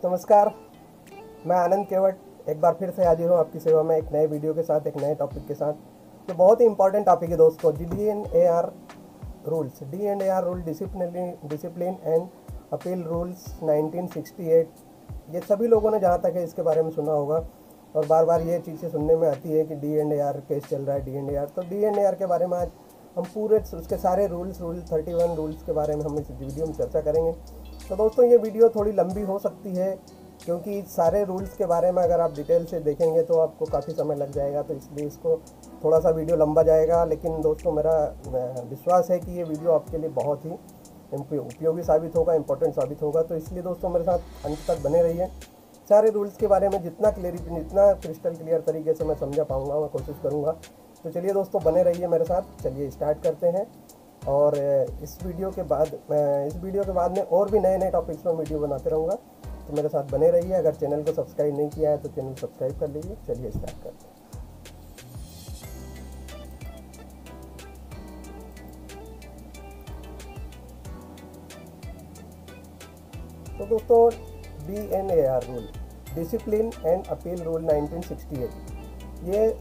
नमस्कार, मैं आनंद केवट एक बार फिर से हाजिर हूँ आपकी सेवा में एक नए वीडियो के साथ, एक नए टॉपिक के साथ। तो बहुत ही इंपॉर्टेंट टॉपिक है दोस्तों, DNAR rules. DNAR rule discipline and appeal rules 1968। ये सभी लोगों ने जहाँ तक है इसके बारे में सुना होगा और बार बार ये चीज़ें सुनने में आती है कि DNAR केस चल रहा है। DNAR तो DNAR के बारे में आज हम पूरे उसके सारे रूल 31 रूल्स के बारे में हम इस वीडियो में चर्चा करेंगे। तो दोस्तों ये वीडियो थोड़ी लंबी हो सकती है क्योंकि सारे रूल्स के बारे में अगर आप डिटेल से देखेंगे तो आपको काफ़ी समय लग जाएगा, तो इसलिए इसको थोड़ा सा वीडियो लंबा जाएगा। लेकिन दोस्तों मेरा विश्वास है कि ये वीडियो आपके लिए बहुत ही उपयोगी साबित होगा, इम्पोर्टेंट साबित होगा। तो इसलिए दोस्तों मेरे साथ अंत तक बने रहिए। सारे रूल्स के बारे में जितना क्रिस्टल क्लियर तरीके से मैं समझा पाऊँगा मैं कोशिश करूँगा। तो चलिए दोस्तों बने रहिए मेरे साथ। चलिए स्टार्ट करते हैं। और इस वीडियो के बाद में और भी नए टॉपिक्स में वीडियो बनाते रहूँगा, तो मेरे साथ बने रहिए। अगर चैनल को सब्सक्राइब नहीं किया है तो चैनल सब्सक्राइब कर लीजिए। चलिए स्टार्ट करते हैं। तो दोस्तों DNAR rule, discipline and appeal rule 1968, ये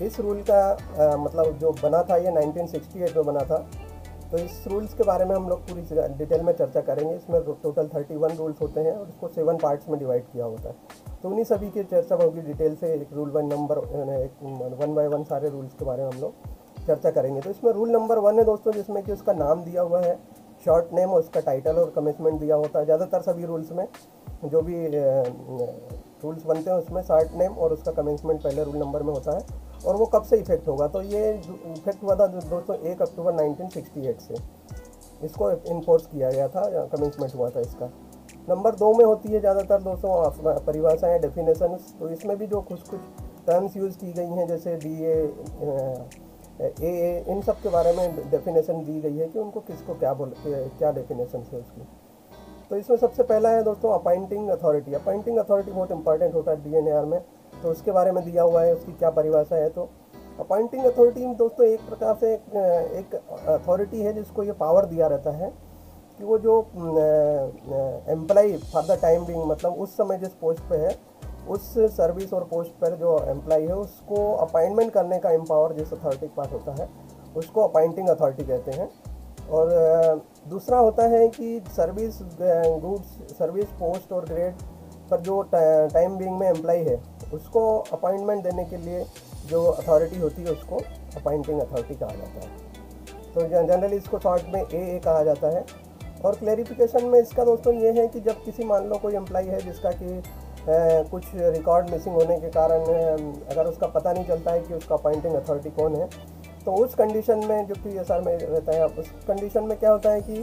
इस रूल का मतलब जो बना था ये 1968 में बना था। तो इस रूल्स के बारे में हम लोग पूरी डिटेल में चर्चा करेंगे। इसमें टोटल 31 रूल्स होते हैं और इसको 7 पार्ट्स में डिवाइड किया होता है। तो उन्हीं सभी की चर्चा होगी डिटेल से, एक रूल वन बाय वन सारे रूल्स के बारे में हम लोग चर्चा करेंगे। तो इसमें रूल नंबर 1 है दोस्तों, जिसमें कि उसका नाम दिया हुआ है, शॉर्ट नेम और उसका टाइटल और कमिटमेंट दिया होता है। ज़्यादातर सभी रूल्स में जो भी रूल्स बनते हैं उसमें शॉर्ट नेम और उसका कमिटमेंट पहले रूल नंबर में होता है और वो कब से इफेक्ट होगा। तो ये इफेक्ट हुआ था दोस्तों 1 अक्टूबर 1968 से इसको इन्फोर्स किया गया था, कमिटमेंट हुआ था इसका। नंबर 2 में होती है ज़्यादातर दोस्तों परिभाषाएँ, डेफिनेशंस। तो इसमें भी जो कुछ टर्म्स यूज़ की गई हैं जैसे DA AA, इन सब के बारे में डेफिनेशन दी गई है कि उनको किसको क्या डेफिनेशन है उसकी। तो इसमें सबसे पहला है दोस्तों अपॉइंटिंग अथॉरिटी। अपॉइंटिंग अथॉरिटी बहुत इंपॉर्टेंट होता है DNAR में, तो उसके बारे में दिया हुआ है, उसकी क्या परिभाषा है। तो अपॉइंटिंग अथॉरिटी में दोस्तों एक प्रकार से एक अथॉरिटी है जिसको ये पावर दिया रहता है कि वो जो employee for the time being, मतलब उस समय जिस पोस्ट पे है उस सर्विस और पोस्ट पर जो एम्प्लॉई है उसको अपॉइंटमेंट करने का एम्पावर जिस अथॉरिटी के पास होता है उसको अपॉइंटिंग अथॉरिटी कहते हैं। और दूसरा होता है कि सर्विस गुड्स, सर्विस पोस्ट और ग्रेड पर जो टाइम बिंग में एम्प्लॉई है उसको अपॉइंटमेंट देने के लिए जो अथॉरिटी होती है उसको अपॉइंटिंग अथॉरिटी कहा जाता है। तो जनरली इसको शॉर्ट में AA कहा जाता है। और क्लैरिफिकेशन में इसका दोस्तों ये है कि जब किसी मान लो कोई एम्प्लॉई है जिसका कि कुछ रिकॉर्ड मिसिंग होने के कारण अगर उसका पता नहीं चलता है कि उसका अपॉइंटिंग अथॉरिटी कौन है, तो उस कंडीशन में जो PSR में रहता है, उस कंडीशन में क्या होता है कि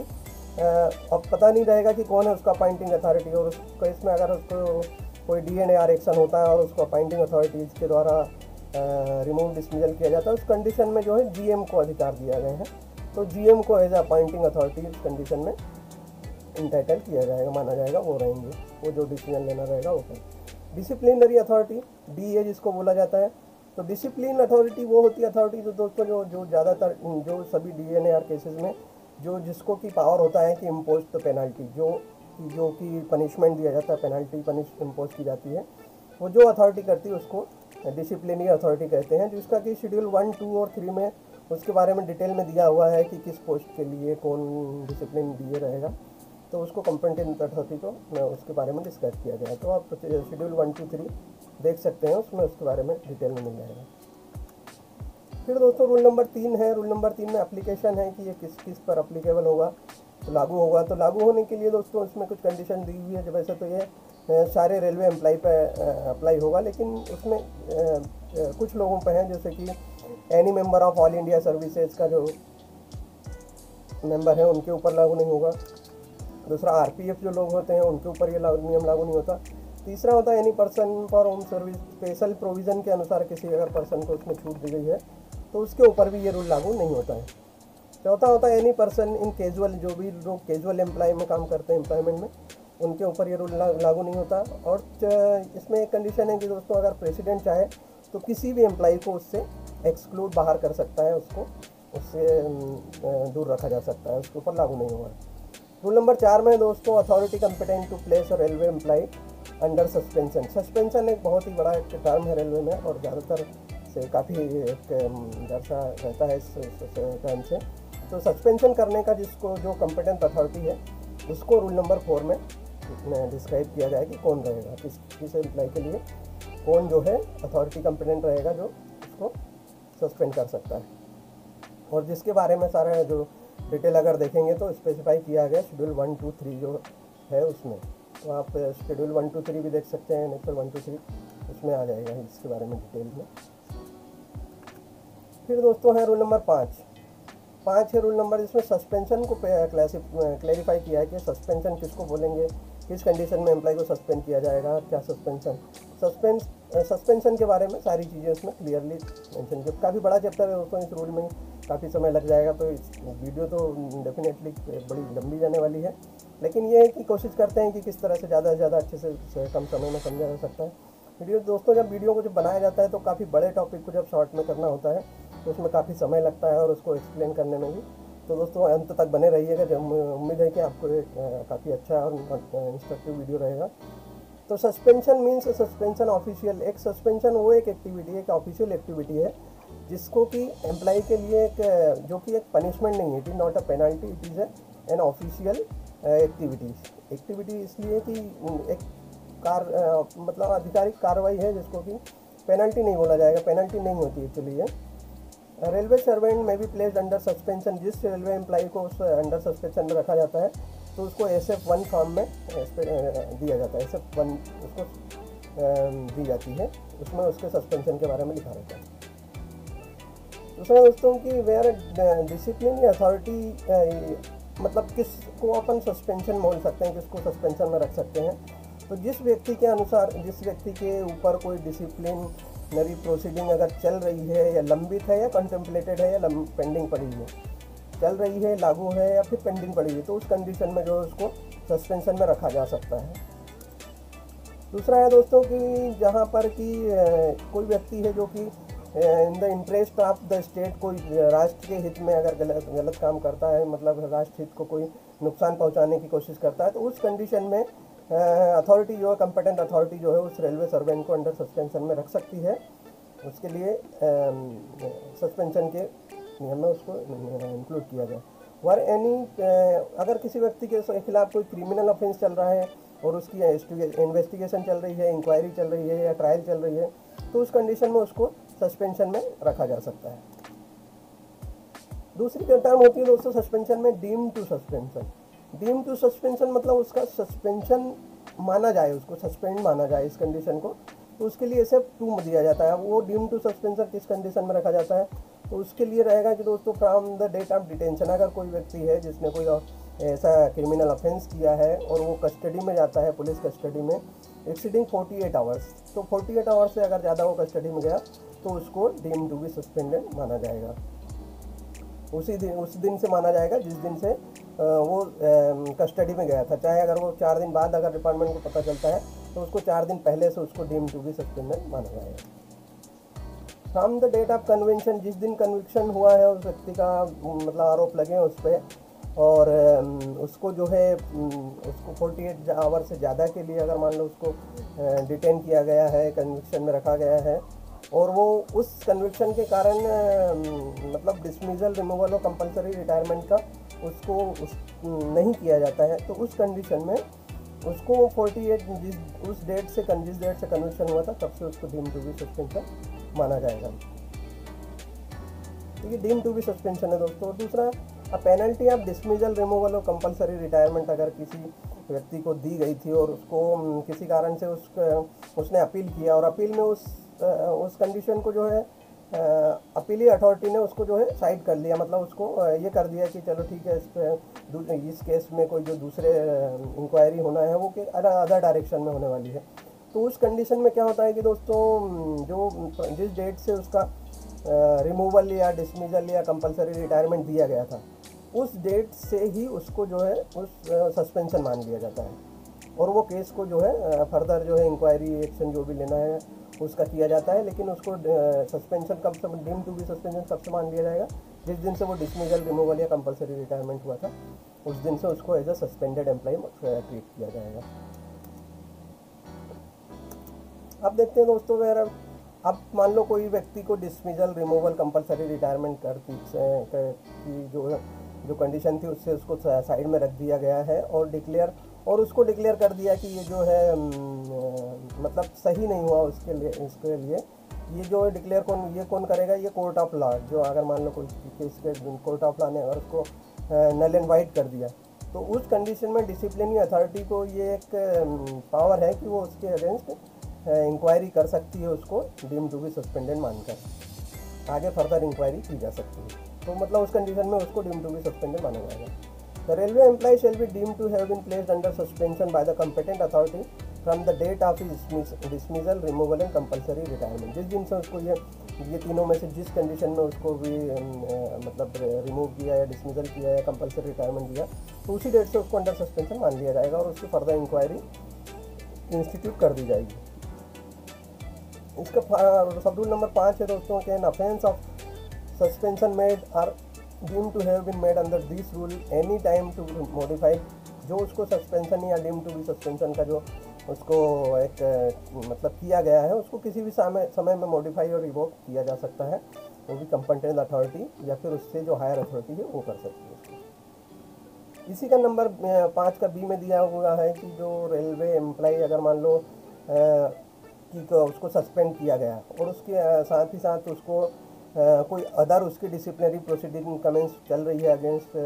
अब पता नहीं रहेगा कि कौन है उसका अपॉइंटिंग अथॉरिटी। और उसको इसमें अगर उसको कोई DNAR एक्शन होता है और उसको अपॉइंटिंग अथॉरिटीज़ के द्वारा रिमूव डिसमिसल किया जाता है, उस कंडीशन में जो है GM को अधिकार दिया गए हैं। तो GM को एज अपॉइंटिंग अथॉरिटी इस कंडीशन में इंटाइटल किया जाएगा, माना जाएगा, वो रहेंगे, वो जो डिसीजन लेना रहेगा वो करेंगे। डिसिप्लिनरी अथॉरिटी DA जिसको बोला जाता है। तो डिसिप्लिन अथॉरिटी वो होती है अथॉरिटी जो दोस्तों जो ज़्यादातर जो सभी DNAR केसेस में जो जिसको की पावर होता है कि इम्पोज द पेनल्टी, जो कि पनिशमेंट दिया जाता है, पेनल्टी इम्पोज की जाती है, वो जो अथॉरिटी करती है उसको डिसिप्लिनरी अथॉरिटी कहते हैं। जिसका कि शेड्यूल 1, 2 और 3 में उसके बारे में डिटेल में दिया हुआ है कि किस पोस्ट के लिए कौन डिसिप्लिन दिए रहेगा। तो उसको कंपेटेंट अथॉरिटी को उसके बारे में डिस्कस किया गया है। तो आप शेड्यूल 1, 2, 3 देख सकते हैं, उसमें उसके बारे में डिटेल में मिल जाएगा। फिर दोस्तों रूल नंबर 3 है। रूल नंबर 3 में एप्लीकेशन है कि ये किस पर अप्लीकेबल होगा, तो लागू होगा। तो लागू होने के लिए दोस्तों इसमें कुछ कंडीशन दी हुई है। वैसे तो ये सारे रेलवे एम्प्लॉय पर अप्लाई होगा, लेकिन उसमें कुछ लोगों पर हैं जैसे कि any member of all India services का जो मेंबर है उनके ऊपर लागू नहीं होगा। दूसरा RPF जो लोग होते हैं उनके ऊपर ये नियम लागू नहीं होता। तीसरा होता है any person for home service, special provision के अनुसार किसी अगर पर्सन को उसमें छूट दी गई है तो उसके ऊपर भी ये रूल लागू नहीं होता है। चौथा होता है एनी पर्सन इन कैजुअल, जो भी लोग कैजुअल एम्प्लॉय में काम करते हैं एम्प्लॉयमेंट में, उनके ऊपर ये रूल लागू नहीं होता। और इसमें एक कंडीशन है कि दोस्तों अगर प्रेसिडेंट चाहे तो किसी भी एम्प्लॉय को उससे एक्सक्लूड बाहर कर सकता है, उससे दूर रखा जा सकता है, उसके ऊपर लागू नहीं होगा। रूल नंबर 4 में दोस्तों authority competent to place a railway employ under suspension. Suspension एक बहुत ही बड़ा एक टर्म है रेलवे में और ज़्यादातर से काफ़ी एक डर सा रहता है इस टर्म से। तो सस्पेंशन करने का जिसको जो कॉम्पिटेंट अथॉरिटी है उसको रूल नंबर 4 में डिस्क्राइब किया गया है कि कौन रहेगा, किस एम्प्लॉय के लिए कौन जो है अथॉरिटी कॉम्पिटेंट रहेगा जो उसको सस्पेंड कर सकता है। और जिसके बारे में सारा जो डिटेल अगर देखेंगे तो स्पेसिफाई किया गया शेड्यूल 1, 2, 3 जो है उसमें। तो आप शेड्यूल 1, 2, 3 भी देख सकते हैं, नेक्स्ट 1, 2, 3 उसमें आ जाएगा इसके बारे में डिटेल में। फिर दोस्तों है रूल नंबर 5 है रूल नंबर, जिसमें सस्पेंशन को क्लैरिफाई किया है कि सस्पेंशन किसको बोलेंगे, किस कंडीशन में एम्प्लॉय को सस्पेंड किया जाएगा, क्या सस्पेंशन के बारे में सारी चीज़ें उसमें क्लियरली मेंशन की। काफ़ी बड़ा चैप्टर है दोस्तों, इस रूल में काफ़ी समय लग जाएगा, तो इस वीडियो तो डेफिनेटली बड़ी लंबी जाने वाली है। लेकिन ये है कि कोशिश करते हैं कि किस तरह से ज़्यादा से ज़्यादा अच्छे से कम समय में समझा जा सकता है वीडियो। दोस्तों जब वीडियो को जब बनाया जाता है तो काफ़ी बड़े टॉपिक को जब शॉर्ट में करना होता है तो उसमें काफ़ी समय लगता है और उसको एक्सप्लेन करने में भी। तो दोस्तों अंत तक बने रहिएगा, जब उम्मीद है कि आपको एक काफ़ी अच्छा और इंस्ट्रक्टिव वीडियो रहेगा। तो सस्पेंशन मीन्स सस्पेंशन ऑफिशियल, एक सस्पेंशन वो एक एक्टिविटी है, एक ऑफिशियल एक्टिविटी है जिसको कि एम्प्लॉय के लिए एक जो कि एक पनिशमेंट नहीं है, it is not a penalty, it is an official activity इसलिए कि एक मतलब आधिकारिक कार्रवाई है जिसको कि पेनल्टी नहीं बोला जाएगा, पेनल्टी नहीं होती एक्चुअली है। रेलवे सर्वेंट में भी प्लेस्ड अंडर सस्पेंशन, जिस रेलवे एम्प्लॉय को उस अंडर सस्पेंशन में रखा जाता है तो उसको SF1 फॉर्म में दिया जाता है, SF1 उसको दी जाती है, उसमें उसके सस्पेंशन के बारे में लिखा रहता है। दूसरा दोस्तों कि वेयर डिसिप्लिन अथॉरिटी मतलब किसको अपन सस्पेंशन बोल सकते हैं, किसको सस्पेंशन में रख सकते हैं। तो जिस व्यक्ति के अनुसार, जिस व्यक्ति के ऊपर कोई डिसिप्लिनरी प्रोसीडिंग अगर चल रही है या लंबित है या कंटेम्पलेटेड है या पेंडिंग पड़ी है, चल रही है, लागू है या फिर पेंडिंग पड़ी है, तो उस कंडीशन में जो उसको सस्पेंशन में रखा जा सकता है। दूसरा है दोस्तों कि जहाँ पर कि कोई व्यक्ति है जो कि in the interest of the state, कोई राष्ट्र के हित में अगर गलत काम करता है, मतलब राष्ट्र हित को कोई नुकसान पहुँचाने की कोशिश करता है, तो उस कंडीशन में अथॉरिटी जो है, कंपिटेंट अथॉरिटी जो है उस रेलवे सर्वेंट को अंडर सस्पेंशन में रख सकती है। उसके लिए सस्पेंशन के नियम में उसको इंक्लूड किया जाए। वर एनी अगर किसी व्यक्ति के खिलाफ कोई क्रिमिनल ऑफेंस चल रहा है और उसकी इन्वेस्टिगेशन चल रही है, इंक्वायरी चल रही है या ट्रायल चल रही है, तो उस कंडीशन में उसको सस्पेंशन में रखा जा सकता है। दूसरी टर्म होती है दोस्तों सस्पेंशन में deem to suspension. Deem to suspension मतलब उसका सस्पेंशन माना जाए, उसको सस्पेंड माना जाए इस कंडीशन को, तो उसके लिए SF2 दिया जाता है। वो डीम टू सस्पेंशन किस कंडीशन में रखा जाता है, तो उसके लिए रहेगा कि दोस्तों from the date of detention, अगर कोई व्यक्ति है जिसने कोई ऐसा क्रिमिनल ऑफेंस किया है और वो कस्टडी में जाता है, पुलिस कस्टडी में, एक्सीडिंग 48 आवर्स, तो 48 आवर्स से अगर ज़्यादा वो कस्टडी में गया तो उसको डीम टू बी सस्पेंडेड माना जाएगा। उस दिन से माना जाएगा जिस दिन से वो कस्टडी में गया था, चाहे अगर वो 4 दिन बाद अगर डिपार्टमेंट को पता चलता है तो उसको 4 दिन पहले से उसको डीम टू बी सस्पेंडेड माना जाएगा। From the date of convention, जिस दिन कन्विक्शन हुआ है उस व्यक्ति का, मतलब आरोप लगे हैं उस पर, और उसको जो है उसको 48 आवर से ज़्यादा के लिए अगर मान लो उसको डिटेन किया गया है, कन्विक्शन में रखा गया है, और वो उस कन्विक्शन के कारण मतलब डिसमिजल, रिमूवल और कंपलसरी रिटायरमेंट का उसको नहीं किया जाता है, तो उस कंडीशन में उसको 48 जिस डेट से कन्विक्शन हुआ था तब से उसको डीम टू बी सस्पेंशन माना जाएगा। तो ये डीम टू बी सस्पेंशन है दोस्तों। दूसरा पेनल्टी ऑफ डिसमिजल, रिमूवल और कंपलसरी रिटायरमेंट अगर किसी व्यक्ति को दी गई थी और उसको किसी कारण से उसने अपील किया और अपील में उस कंडीशन को जो है अपीली अथॉरिटी ने उसको जो है साइड कर लिया, मतलब उसको ये कर दिया कि चलो ठीक है, इस केस में कोई जो दूसरे इंक्वायरी होना है वो कि अदर डायरेक्शन में होने वाली है, तो उस कंडीशन में क्या होता है कि दोस्तों जो जिस डेट से उसका रिमूवल या डिसमिजल या कंपलसरी रिटायरमेंट दिया गया था उस डेट से ही उसको जो है उस सस्पेंशन मान लिया जाता है, और वो केस को जो है फर्दर जो है इंक्वायरी एक्शन जो भी लेना है उसका किया जाता है। लेकिन उसको सस्पेंशन कब से, डीम टू बी सस्पेंशन कब से मान लिया जाएगा, जिस दिन से वो डिसमिजल, रिमूवल या कंपलसरी रिटायरमेंट हुआ था उस दिन से उसको as a suspended employ treat किया जाएगा। अब देखते हैं दोस्तों, अगर अब मान लो कोई व्यक्ति को डिसमिजल, रिमूवल, कंपलसरी रिटायरमेंट की जो कंडीशन थी उससे उसको साइड में रख दिया गया है और उसको डिक्लेयर कर दिया कि ये जो है मतलब सही नहीं हुआ इसके लिए ये जो डिक्लेयर कौन करेगा, ये कोर्ट ऑफ लॉ, जो अगर मान लो कोई केस के कोर्ट ऑफ लॉ ने अगर उसको नल एंड वाइड कर दिया, तो उस कंडीशन में डिसिप्लिनरी अथॉरिटी को ये एक पावर है कि वो उसके अगेंस्ट इंक्वायरी कर सकती है, उसको डीम टू बी सस्पेंडेड मानकर आगे फर्दर इंक्वायरी की जा सकती है। तो मतलब उस कंडीशन में उसको डीम टू बी सस्पेंडेड माना जाएगा। The railway employ shall be deem to have been placed under suspension by the competent authority from the date of dismissal, removal and compulsory retirement. जिस दिन से उसको ये तीनों में से जिस कंडीशन में उसको भी मतलब रिमूव किया या डिसमिसल किया या कंपलसरी रिटायरमेंट दिया, तो उसी डेट से उसको अंडर सस्पेंशन मान लिया जाएगा और उसकी फर्दर इंक्वायरी इंस्टीट्यूट कर दी जाएगी। इसका सब रूल नंबर 5 है दोस्तों के, an offence of suspension made or deem to have been made under this rule any time to modified. जो उसको सस्पेंशन या डीम टू बी सस्पेंशन का जो उसको एक मतलब किया गया है, उसको किसी भी समय में मॉडिफाई और रिवोक किया जा सकता है, वो भी कंपिटेंट अथॉरिटी या फिर उससे जो हायर अथॉरिटी है वो कर सकती है। इसी का नंबर 5 का बी में दिया हुआ है कि जो रेलवे एम्प्लॉय अगर मान लो कि उसको सस्पेंड किया गया और उसके साथ ही साथ उसको कोई अदर उसकी डिसिप्लिनरी प्रोसीडिंग कमेंस चल रही है अगेंस्ट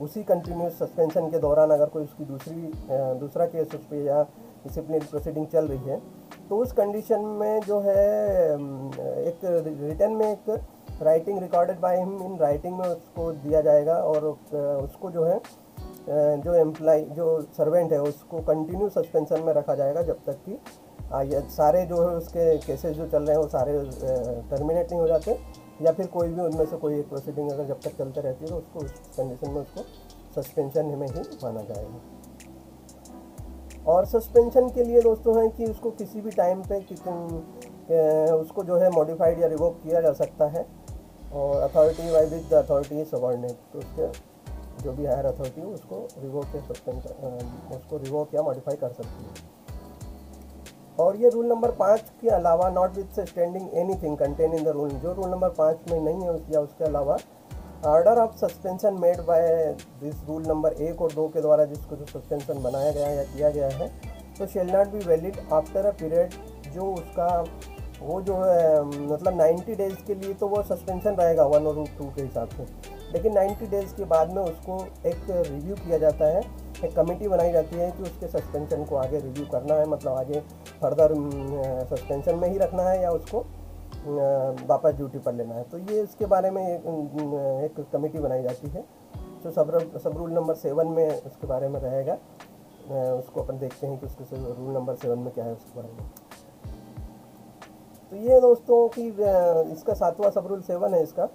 उसी कंटिन्यूस सस्पेंशन के दौरान अगर कोई उसकी दूसरा केस उस पर या डिसिप्लिनरी प्रोसीडिंग चल रही है, तो उस कंडीशन में जो है एक रिटर्न में एक writing recorded by him in writing में उसको दिया जाएगा और उसको जो है जो एम्प्लॉय जो सर्वेंट है उसको कंटिन्यू सस्पेंशन में रखा जाएगा जब तक कि सारे जो है उसके केसेस जो चल रहे हैं वो सारे टर्मिनेट नहीं हो जाते या फिर कोई भी उनमें से कोई एक प्रोसीडिंग अगर जब तक चलते रहती है तो उसको उस कंडीशन में उसको सस्पेंशन में ही माना जाएगा। और सस्पेंशन के लिए दोस्तों है कि उसको किसी भी टाइम पे उसको जो है मॉडिफाइड या रिवोक किया जा सकता है और authority why with the authority subordinate, तो उसके जो भी हायर अथॉरिटी है उसको रिवोक या सस्पेंशन उसको रिवोक या मॉडिफाई कर सकती है। और ये रूल नंबर 5 के अलावा not with standing anything contain in the rule, जो रूल नंबर 5 में नहीं है या उसके अलावा order of suspension made by this rule number 1 और 2 के द्वारा जिसको जो सस्पेंशन बनाया गया है या किया गया है, तो shell not be valid after a period, जो उसका वो जो है मतलब 90 डेज़ के लिए तो वो सस्पेंशन रहेगा 1 और 2 के हिसाब से, लेकिन 90 डेज़ के बाद में उसको एक रिव्यू किया जाता है, एक कमेटी बनाई जाती है कि उसके सस्पेंशन को आगे रिव्यू करना है, मतलब आगे फर्दर सस्पेंशन में ही रखना है या उसको वापस ड्यूटी पर लेना है। तो ये इसके बारे में एक कमेटी बनाई जाती है जो सब रूल नंबर 7 में उसके बारे में रहेगा। उसको अपन देखते हैं कि उसके रूल नंबर 7 में क्या है उसके बारे में। तो ये दोस्तों कि इसका 7वां सब रूल 7 है इसका,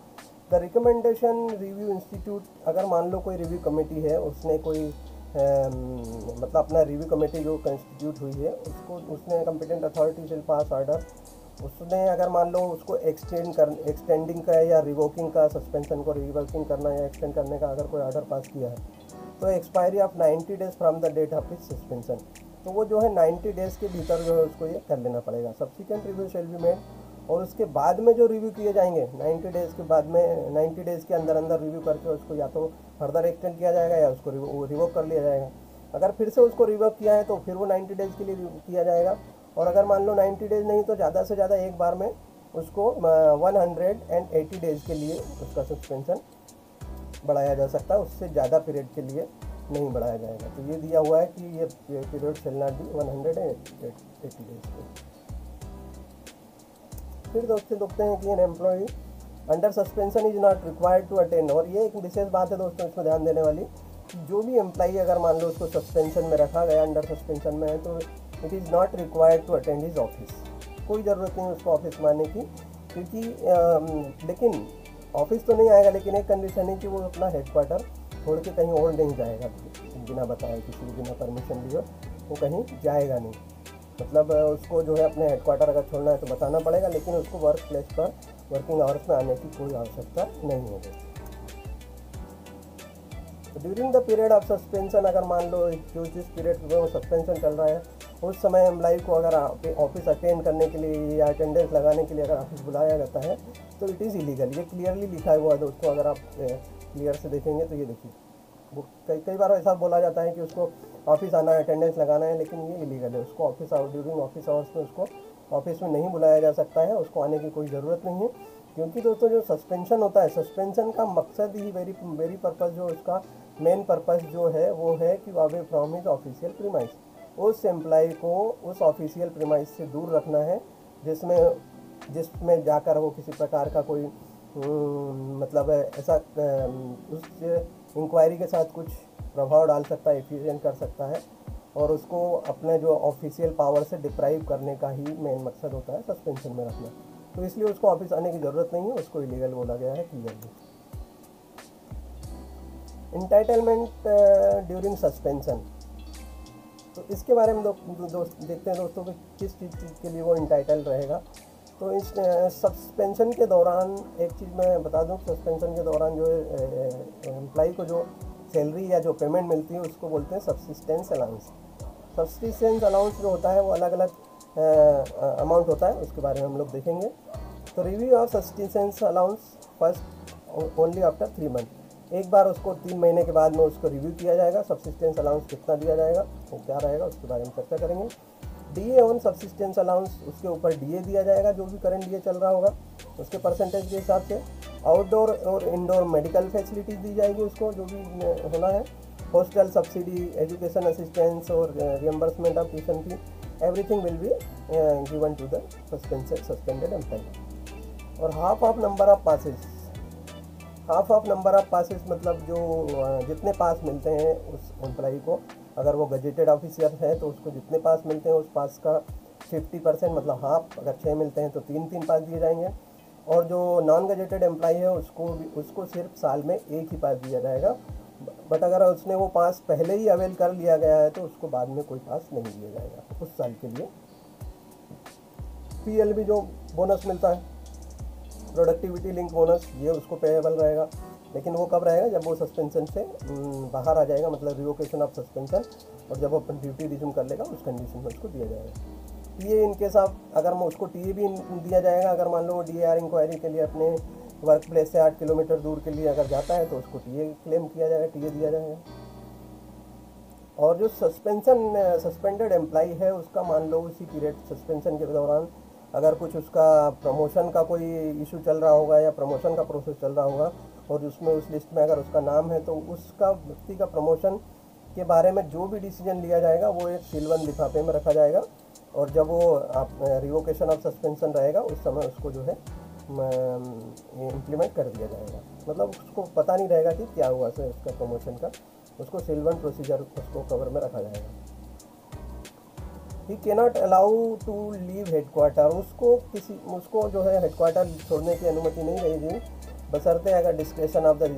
द रिकमेंडेशन रिव्यू इंस्टीट्यूट। अगर मान लो कोई रिव्यू कमेटी है, उसने कोई मतलब अपना रिव्यू कमेटी जो कंस्टिट्यूट हुई है उसने कंपिटेंट अथॉरिटी से पास ऑर्डर, उसने अगर मान लो उसको एक्सटेंडिंग का या रिवोकिंग का, सस्पेंशन को रिवोकिंग करना या एक्सटेंड करने का अगर कोई ऑर्डर पास किया है, तो expiry of 90 days from the date of his suspension, तो वो जो है 90 डेज़ के भीतर जो है उसको ये कर लेना पड़ेगा। Subsequent review shall be made, और उसके बाद में जो रिव्यू किए जाएंगे 90 डेज़ के बाद में 90 डेज़ के अंदर रिव्यू करके उसको या तो फर्दर एक्सटेंड किया जाएगा या उसको रिवोक कर लिया जाएगा। अगर फिर से उसको रिवोक किया है तो फिर वो 90 डेज़ के लिए किया जाएगा, और अगर मान लो 90 डेज़ नहीं तो ज़्यादा से ज़्यादा एक बार में उसको 180 डेज़ के लिए उसका सस्पेंशन बढ़ाया जा सकता है, उससे ज़्यादा पीरियड के लिए नहीं बढ़ाया जाएगा। तो ये दिया हुआ है कि ये period shall not be 180 days के। फिर दोस्तों देखते हैं कि an employee under suspension is not required to attend, और ये एक विशेष बात है दोस्तों इसमें ध्यान देने वाली, जो भी एम्प्लॉई अगर मान लो उसको सस्पेंशन में रखा गया, अंडर सस्पेंशन में है, तो it is not required to attend his office. कोई ज़रूरत नहीं उसको ऑफिस में आने की, क्योंकि लेकिन ऑफिस तो नहीं आएगा, लेकिन एक कंडीशन है कि वो अपना हेडक्वार्टर छोड़ के कहीं और नहीं जाएगा, बिना बताए किसी बिना परमिशन लिए वो कहीं जाएगा नहीं। मतलब उसको जो है अपने हेडक्वार्टर अगर छोड़ना है तो बताना पड़ेगा, लेकिन उसको वर्क प्लेस पर वर्किंग आवर्स में आने की कोई आवश्यकता नहीं होगी। During the period of suspension, अगर मान लो जो जिस पीरियड में वो सस्पेंशन चल रहा है उस समय एम्प्लॉय को अगर ऑफिस अटेंड करने के लिए या अटेंडेंस लगाने के लिए अगर ऑफिस बुलाया जाता है तो इट इज़ इलीगल। ये क्लियरली लिखा हुआ है दोस्तों, अगर आप क्लियर से देखेंगे तो ये देखिए वो कई बार ऐसा बोला जाता है कि उसको ऑफिस आना है, अटेंडेंस लगाना है, लेकिन ये इलीगल है। उसको ऑफिस ड्यूरिंग ऑफिस आवर्स में उसको ऑफिस में नहीं बुलाया जा सकता है, उसको आने की कोई ज़रूरत नहीं है। क्योंकि दोस्तों जो सस्पेंशन होता है, सस्पेंशन का मकसद ही वेरी पर्पज़, जो उसका मेन पर्पज़ जो है वो है कि away from his official premise, उस एम्प्लॉय को उस ऑफिशियल प्रीमाइस से दूर रखना है जिसमें जाकर वो किसी प्रकार का कोई मतलब ऐसा उस इंक्वायरी के साथ कुछ प्रभाव डाल सकता है, एफिशिएंट कर सकता है, और उसको अपने जो ऑफिशियल पावर से डिप्राइव करने का ही मेन मकसद होता है सस्पेंशन में रखना। तो इसलिए उसको ऑफिस आने की ज़रूरत नहीं है, उसको इलीगल बोला गया है क्लियरली। इंटाइटलमेंट ड्यूरिंग सस्पेंशन, तो इसके बारे में देखते हैं दोस्तों कि किस चीज़ के लिए वो इंटाइटल रहेगा। तो इस सस्पेंशन के दौरान एक चीज़ मैं बता दूं, सस्पेंशन के दौरान जो एम्प्लॉय को जो सैलरी या जो पेमेंट मिलती है उसको बोलते हैं सब्सिस्टेंस अलाउंस। सब्सिस्टेंस अलाउंस जो होता है वो अलग अलग अमाउंट होता है, उसके बारे में हम लोग देखेंगे। तो review of subsistence allowance first only after 3 month, एक बार उसको 3 महीने के बाद में उसको रिव्यू किया जाएगा, सब्सिस्टेंस अलाउंस कितना दिया जाएगा वो क्या रहेगा उसके बारे में चर्चा करेंगे। डीए ऑन सब्सिस्टेंस अलाउंस, उसके ऊपर डीए दिया जाएगा जो भी करंट डीए चल रहा होगा उसके परसेंटेज के हिसाब से। आउटडोर और इंडोर मेडिकल फैसिलिटीज़ दी जाएगी उसको जो भी होना है। हॉस्टल सब्सिडी, एजुकेशन असिस्टेंस और reimbursement of tuition fee, everything will be given to the suspended employ. और half of number of passes मतलब जो जितने पास मिलते हैं उस एम्प्लॉय को, अगर वो गजेटेड ऑफिसर है तो उसको जितने पास मिलते हैं उस पास का 50% मतलब हाफ, अगर 6 मिलते हैं तो 3 पास दिए जाएंगे। और जो नॉन गजेटेड एम्प्लॉय है उसको सिर्फ साल में 1 ही पास दिया जाएगा, बट अगर उसने वो पास पहले ही अवेल कर लिया गया है तो उसको बाद में कोई पास नहीं दिया जाएगा उस साल के लिए। PLB जो बोनस मिलता है, प्रोडक्टिविटी लिंक बोनस, ये उसको पेएबल रहेगा, लेकिन वो कब रहेगा जब वो सस्पेंशन से बाहर आ जाएगा, मतलब रिवोकेशन ऑफ सस्पेंशन, और जब वो अपनी ड्यूटी रिज्यूम कर लेगा उस कंडीशन में उसको दिया जाएगा। टीए इनकेस आप अगर उसको टीए भी दिया जाएगा, अगर मान लो वो DAR इंक्वायरी के लिए अपने वर्क प्लेस से 8 किलोमीटर दूर के लिए अगर जाता है तो उसको टीए क्लेम किया जाएगा, टीए दिया जाएगा। और जो सस्पेंडेड एम्प्लॉय है उसका मान लो उसी पीरियड सस्पेंशन के दौरान अगर कुछ उसका प्रमोशन का कोई इशू चल रहा होगा या प्रमोशन का प्रोसेस चल रहा होगा और उसमें उस लिस्ट में अगर उसका नाम है तो उसका व्यक्ति का प्रमोशन के बारे में जो भी डिसीजन लिया जाएगा वो एक सीलबंद लिफाफे में रखा जाएगा, और जब वो रिवोकेशन ऑफ सस्पेंशन रहेगा उस समय उसको जो है इम्प्लीमेंट कर दिया जाएगा। मतलब उसको पता नहीं रहेगा कि क्या हुआ से उसका प्रमोशन का, उसको सीलबंद प्रोसीजर उसको कवर में रखा जाएगा। He cannot allow to leave headquarter, उसको जो है हेडक्वार्टर छोड़ने की अनुमति नहीं रहेगी, बशर्ते अगर discretion of the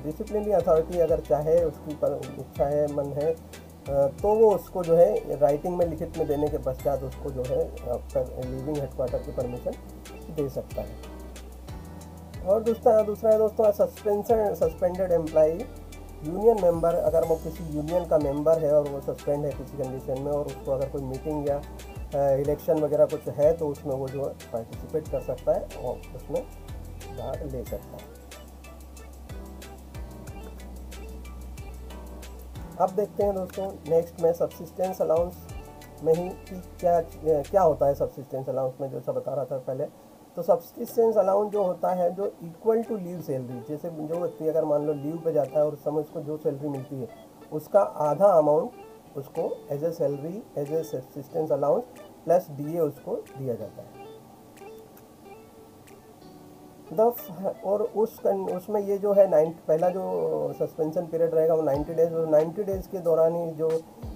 disciplinary authority अगर चाहे, उसकी इच्छा है, मन है, तो वो उसको जो है राइटिंग में लिखित में देने के पश्चात उसको जो है लीविंग हेडक्वार्टर की परमिशन दे सकता है। और दूसरा है दोस्तों सस्पेंडेड एम्प्लॉय यूनियन मेंबर, अगर वो किसी यूनियन का मेंबर है और वो सस्पेंड है किसी कंडीशन में और उसको अगर कोई मीटिंग या इलेक्शन वगैरह कुछ है तो उसमें वो जो पार्टिसिपेट कर सकता है और उसमें भाग ले सकता है। अब देखते हैं दोस्तों नेक्स्ट में सब्सिस्टेंस अलाउंस में ही कि क्या होता है। सब्सिस्टेंस अलाउंस में जैसा बता रहा था पहले, तो सब्सिस्टेंस अलाउंस जो होता है जो इक्वल टू लीव सैलरी, जैसे जो व्यक्ति अगर मान लो लीव पे जाता है और उस समय उसको जो सैलरी मिलती है उसका आधा अमाउंट उसको as a salary as a subsistence allowance plus DA उसको दिया जाता है। और उसमें ये जो है पहला जो सस्पेंशन पीरियड रहेगा वो 90 डेज, और 90 डेज के दौरान ही जो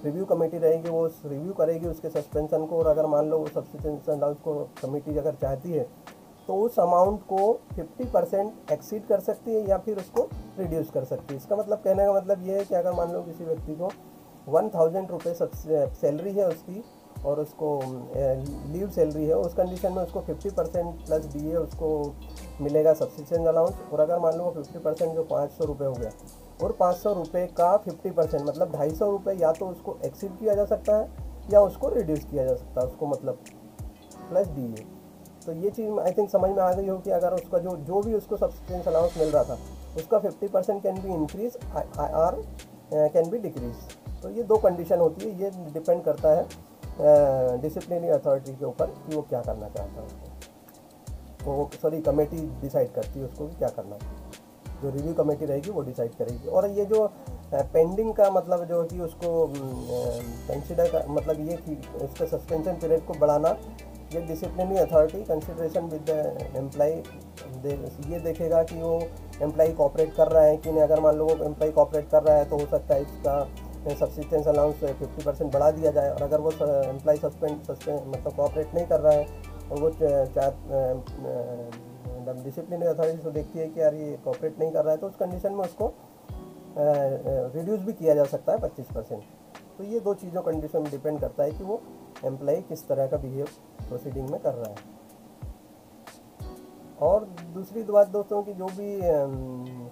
रिव्यू कमेटी रहेगी वो रिव्यू करेगी उसके सस्पेंशन को, और अगर मान लो वो सब्सिस्टेंस अलाउंस को कमेटी अगर चाहती है तो उस अमाउंट को 50% एक्सीड कर सकती है या फिर उसको रिड्यूस कर सकती है। इसका मतलब कहने का मतलब ये है कि अगर मान लो किसी व्यक्ति को 1000 रुपये सैलरी है उसकी और उसको लीव सैलरी है, उस कंडीशन में उसको 50% प्लस DA उसको मिलेगा सब्सिस्टेंस अलाउंस। और अगर मान लो 50% जो 500 रुपये हो गया और 500 रुपये का 50% मतलब 250 रुपये या तो उसको एक्सीड किया जा सकता है या उसको रिड्यूस किया जा सकता है, उसको मतलब प्लस DA। तो ये चीज़ आई थिंक समझ में आ गई हो कि अगर उसका जो भी उसको सब्सिस्टेंस अलाउंस मिल रहा था उसका 50% can be increase or can be decrease. तो ये दो कंडीशन होती है, ये डिपेंड करता है डिसिप्लिनरी अथॉरिटी के ऊपर कि वो क्या करना चाहता है उसको। वो सॉरी कमेटी डिसाइड करती है उसको कि क्या करना है, जो रिव्यू कमेटी रहेगी वो डिसाइड करेगी। और ये जो पेंडिंग का मतलब जो कि उसको कंसिडर कर मतलब ये कि उसके सस्पेंशन पीरियड को बढ़ाना, ये disciplinary authority consideration with the employ ये देखेगा कि वो एम्प्लॉय कॉपरेट कर रहा है कि नहीं। अगर मान लो वो एम्प्लॉय कॉपरेट कर रहा है तो हो सकता है इसका सब्सिस्टेंस अलाउंस 50% बढ़ा दिया जाए। और अगर वो एम्प्लॉय सस्पेंड मतलब कॉपरेट नहीं कर रहा है और वो डिसिप्लिनरी अथॉरिटी तो देखती है कि यार ये कॉपरेट नहीं कर रहा है, तो उस कंडीशन में उसको रिड्यूस भी किया जा सकता है 25%। तो ये दो चीज़ों कंडीशन में डिपेंड करता है कि वो एम्प्लॉय किस तरह का बिहेव प्रोसीडिंग में कर रहा है। और दूसरी बात दोस्तों कि जो भी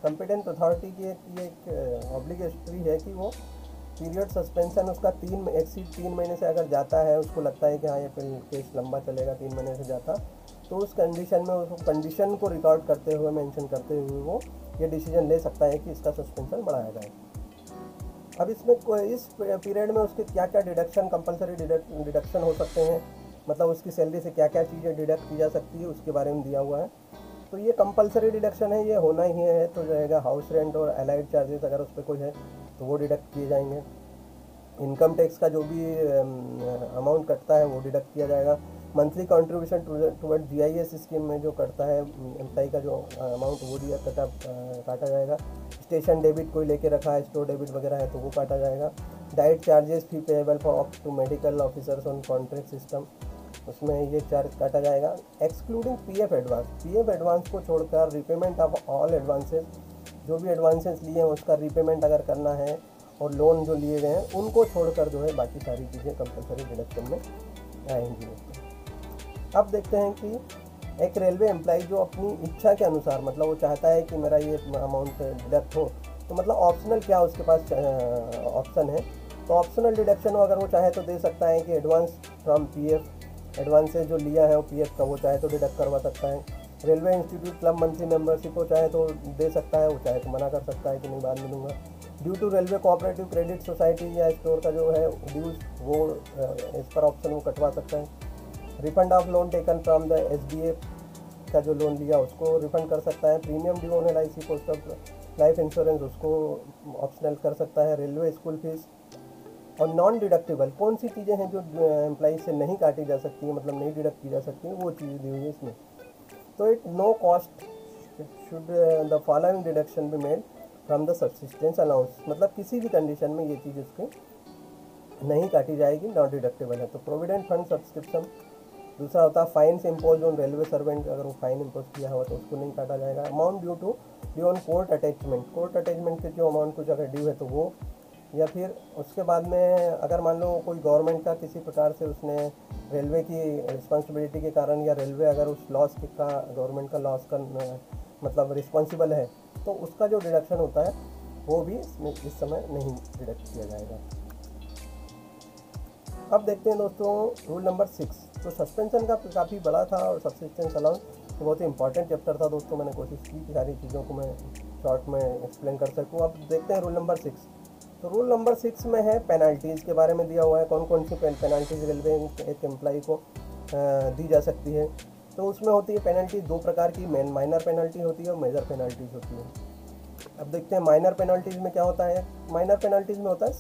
कॉम्पिटेंट अथॉरिटी की एक ऑब्लिगेटरी है कि वो पीरियड सस्पेंशन उसका 3 महीने से अगर जाता है, उसको लगता है कि हाँ ये केस लंबा चलेगा, 3 महीने से जाता, तो उस कंडीशन में उस कंडीशन को रिकॉर्ड करते हुए मेंशन करते हुए वो ये डिसीजन ले सकता है कि इसका सस्पेंशन बढ़ाया जाए। अब इसमें इस पीरियड में उसके क्या क्या डिडक्शन कंपलसरी डिडक्शन हो सकते हैं, मतलब उसकी सैलरी से क्या क्या चीज़ें डिडक्ट की जा सकती है उसके बारे में दिया हुआ है। तो ये कंपलसरी डिडक्शन है, ये होना ही है। तो रहेगा हाउस रेंट और अलाइड चार्जेस अगर उस पर कोई है तो वो डिडक्ट किए जाएंगे। इनकम टैक्स का जो भी अमाउंट कटता है वो डिडक्ट किया जाएगा। Monthly contribution toward GIS scheme में जो कटता है एम्प्लॉय का जो अमाउंट वो दिया काटा जाएगा। स्टेशन डेबिट कोई लेके रखा है, स्टोर डेबिट वगैरह है तो वो काटा जाएगा। Diet charges fee payable for up to medical officers on contract system, उसमें ये चार्ज काटा जाएगा। एक्सक्लूडिंग PF एडवांस को छोड़कर रिपेमेंट ऑफ ऑल एडवांसेस, जो भी एडवांसेस लिए हैं उसका रिपेमेंट अगर करना है और लोन जो लिए गए हैं उनको छोड़कर जो है बाकी सारी चीज़ें कंपलसरी डिडक्शन में आएंगी। अब देखते हैं कि एक रेलवे एम्प्लॉय जो अपनी इच्छा के अनुसार मतलब वो चाहता है कि मेरा ये अमाउंट डिडक्ट हो, तो मतलब ऑप्शनल क्या उसके पास ऑप्शन है। तो ऑप्शनल डिडक्शन हो अगर वो चाहे तो दे सकता है कि एडवांस फ्रॉम PF, एडवांस से जो लिया है वो PF का वो चाहे तो डिडक्ट करवा सकता है। Railway institute club monthly membership वो चाहे तो दे सकता है, वो चाहे तो मना कर सकता है कि नहीं बाद में दूंगा। Due to railway cooperative credit society या स्टोर का जो है ड्यूज वो इस पर ऑप्शन वो कटवा सकता है। Refund of loan taken from the SBA का जो लोन लिया उसको रिफंड कर सकता है। Premium due on LIC postal life insurance उसको ऑप्शनल कर सकता है। रेलवे स्कूल फीस और नॉन डिडक्टेबल कौन सी चीज़ें हैं जो एम्प्लॉई से नहीं काटी जा सकती हैं, मतलब नहीं डिडक्ट की जा सकती हैं, वो चीज़ दी हुई है इसमें। तो it no cost should the following deduction be made from the subsistence allowance, मतलब किसी भी कंडीशन में ये चीज़ उसके नहीं काटी जाएगी, नॉन डिडक्टेबल है। तो प्रोविडेंट फंड सब्सक्रिप्शन, दूसरा होता है fines impose on railway servant, अगर वो फाइन इम्पोज किया हुआ तो उसको नहीं काटा जाएगा। Amount due on court attachment के जो अमाउंट कुछ अगर ड्यू है तो वो, या फिर उसके बाद में अगर मान लो कोई गवर्नमेंट का किसी प्रकार से उसने रेलवे की रिस्पॉन्सिबिलिटी के कारण या रेलवे अगर उस लॉस का गवर्नमेंट का लॉस का मतलब रिस्पॉन्सिबल है तो उसका जो डिडक्शन होता है वो भी इस समय नहीं डिडक्ट किया जाएगा। अब देखते हैं दोस्तों रूल नंबर 6। तो सस्पेंशन का काफ़ी बड़ा था और सब्सिस्टेंस अलाउंस तो बहुत ही इंपॉर्टेंट चैप्टर था दोस्तों। मैंने कोशिश की कि सारी चीज़ों को मैं शॉर्ट में एक्सप्लेन कर सकूँ। अब देखते हैं रूल नंबर 6। तो रूल नंबर 6 में है पेनल्टीज़ के बारे में दिया हुआ है, कौन कौन सी पेनल्टीज़ रेलवे एक एम्प्लॉई को दी जा सकती है। तो उसमें होती है पेनल्टी दो प्रकार की, माइनर पेनल्टी होती है और मेजर पेनल्टीज़ होती है। अब देखते हैं माइनर पेनल्टीज़ में क्या होता है। माइनर पेनल्टीज़ में होता है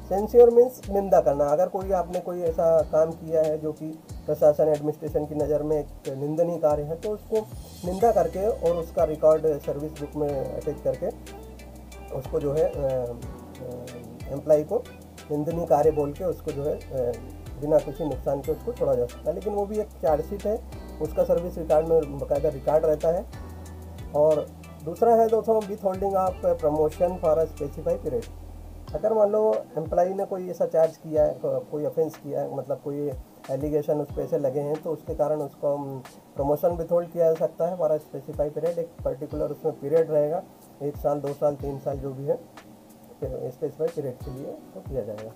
सेंस्योर मीन्स निंदा करना। अगर आपने कोई ऐसा काम किया है जो कि प्रशासन एडमिनिस्ट्रेशन की नज़र में एक निंदनीय कार्य है तो उसको निंदा करके और उसका रिकॉर्ड सर्विस बुक में अटैच करके उसको जो है एम्प्लॉई को निंदनीय कार्य बोल के उसको जो है बिना किसी नुकसान के उसको छोड़ा जा सकता है। लेकिन वो भी एक चार्जशीट है, उसका सर्विस रिकॉर्ड में बाकायदा रिकॉर्ड रहता है। और दूसरा है दोस्तों with holding of promotion for a specify period. अगर मान लो एम्प्लॉई ने कोई ऐसा चार्ज किया है, कोई ऑफेंस किया है, मतलब कोई एलिगेशन उस पर ऐसे लगे हैं तो उसके कारण उसको प्रमोशन विथ होल्ड किया जा सकता है फॉर अ स्पेसिफाई पीरियड। एक पर्टिकुलर उसमें पीरियड रहेगा, 1 साल 2 साल 3 साल जो भी है स्पेसिफाइड पीरियड के लिए तो किया जाएगा।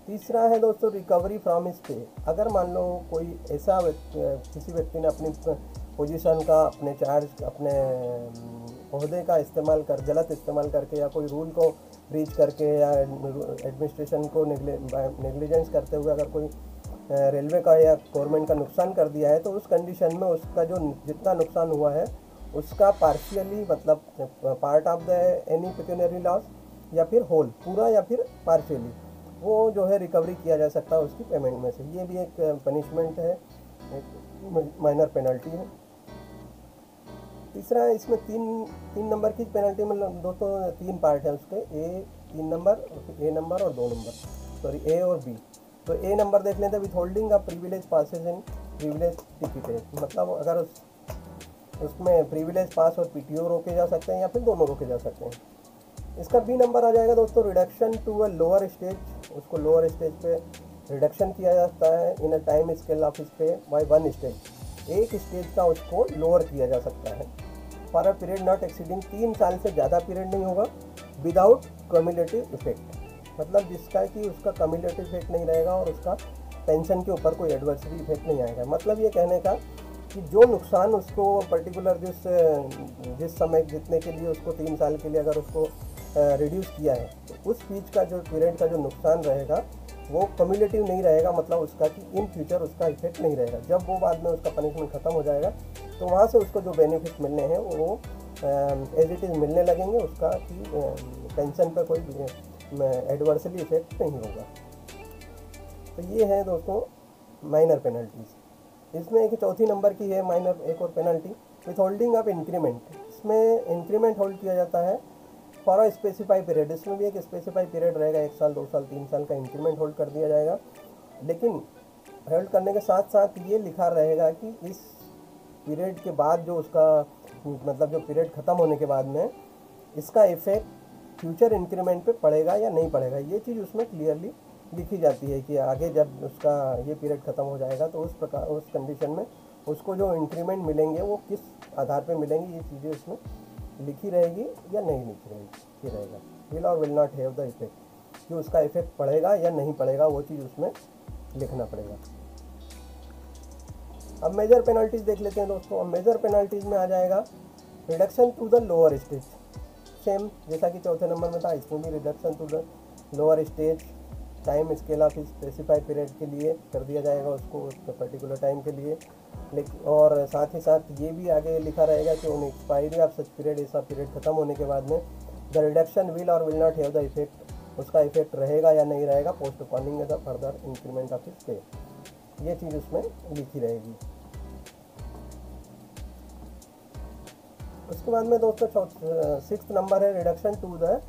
तीसरा है दोस्तों रिकवरी फ्रॉम हिज पे। अगर मान लो कोई ऐसा किसी व्यक्ति ने अपनी पोजीशन का, अपने चार्ज, अपने ओहदे का इस्तेमाल कर गलत इस्तेमाल करके या कोई रूल को ब्रीच करके या एडमिनिस्ट्रेशन को नेग्लिजेंस करते हुए अगर कोई रेलवे का या गवर्नमेंट का नुकसान कर दिया है, तो उस कंडीशन में उसका जो जितना नुकसान हुआ है उसका पार्शियली, मतलब part of the any pecuniary loss या फिर होल, पूरा या फिर पार्शियली, वो जो है रिकवरी किया जा सकता है उसकी पेमेंट में से। ये भी एक पनिशमेंट है, एक माइनर पेनल्टी है। तीसरा है इसमें तीन नंबर की पेनल्टी में दोस्तों 3 पार्ट है उसके, ए 3 नंबर, ए नंबर और 2 नंबर, सॉरी ए और बी। तो ए नंबर देख लेते हैं, with holding a privilege passes in privilege ticket, मतलब अगर उसमें प्रिविलेज पास और पीटीओ रोके जा सकते हैं या फिर दोनों रोके जा सकते हैं। इसका बी नंबर आ जाएगा दोस्तों reduction to a lower stage, उसको लोअर स्टेज पे रिडक्शन किया जाता है in a time scale of इस पे बाय 1 स्टेज, एक स्टेज का उसको लोअर किया जा सकता है for a period not exceeding, 3 साल से ज़्यादा पीरियड नहीं होगा, विदाउट कम्युलेटिव इफेक्ट, मतलब जिसका कि उसका कम्युलेटिव इफेक्ट नहीं रहेगा और उसका पेंशन के ऊपर कोई एडवर्सरी इफेक्ट नहीं आएगा। मतलब ये कहने का कि जो नुकसान उसको पर्टिकुलर जिस समय जितने के लिए उसको 3 साल के लिए अगर उसको रिड्यूस किया है, तो उस बीच का जो पीरियड का जो नुकसान रहेगा वो कम्युलेटिव नहीं रहेगा, मतलब उसका कि इन फ्यूचर उसका इफेक्ट नहीं रहेगा। जब वो बाद में उसका पनिशमेंट ख़त्म हो जाएगा तो वहाँ से उसको जो बेनिफिट मिलने हैं वो एज इट इज़ मिलने लगेंगे, उसका कि पेंशन पर कोई एडवर्सली इफेक्ट नहीं होगा। तो ये है दोस्तों माइनर पेनल्टीज़। इसमें एक चौथी नंबर की है माइनर एक और penalty, with holding of increment. इसमें इंक्रीमेंट होल्ड किया जाता है फॉर अ स्पेसिफाई पीरियड, इसमें भी एक स्पेसिफाई पीरियड रहेगा, 1 साल 2 साल 3 साल का इंक्रीमेंट होल्ड कर दिया जाएगा। लेकिन होल्ड करने के साथ साथ ये लिखा रहेगा कि इस पीरियड के बाद जो उसका मतलब जो पीरियड ख़त्म होने के बाद में इसका इफेक्ट फ्यूचर इंक्रीमेंट पे पड़ेगा या नहीं पड़ेगा, ये चीज़ उसमें क्लियरली लिखी जाती है कि आगे जब उसका ये पीरियड ख़त्म हो जाएगा तो उस कंडीशन में उसको जो इंक्रीमेंट मिलेंगे वो किस आधार पे मिलेंगे, ये चीज़ें उसमें लिखी रहेगी या नहीं लिखी रहेगी, ये रहेगा विल और will not have the effect, कि उसका इफेक्ट पड़ेगा या नहीं पड़ेगा वो चीज़ उसमें लिखना पड़ेगा। अब मेजर पेनल्टीज़ देख लेते हैं दोस्तों। अब मेजर पेनल्टीज़ में आ जाएगा reduction to the lower stage, same जैसा कि चौथे नंबर में था, इसमें भी reduction to the lower stage time scale of specified period के लिए कर दिया जाएगा उसको, उसके पर्टिकुलर टाइम के लिए। लेकिन और साथ ही साथ ये भी आगे लिखा रहेगा कि on expiry of such period, ऐसा पीरियड खत्म होने के बाद में द रिडक्शन विल और will not have the effect, उसका इफेक्ट रहेगा या नहीं रहेगा postponing the further increment of his pay, ये चीज़ उसमें लिखी रहेगी। उसके बाद में दोस्तों 6th नंबर है reduction to the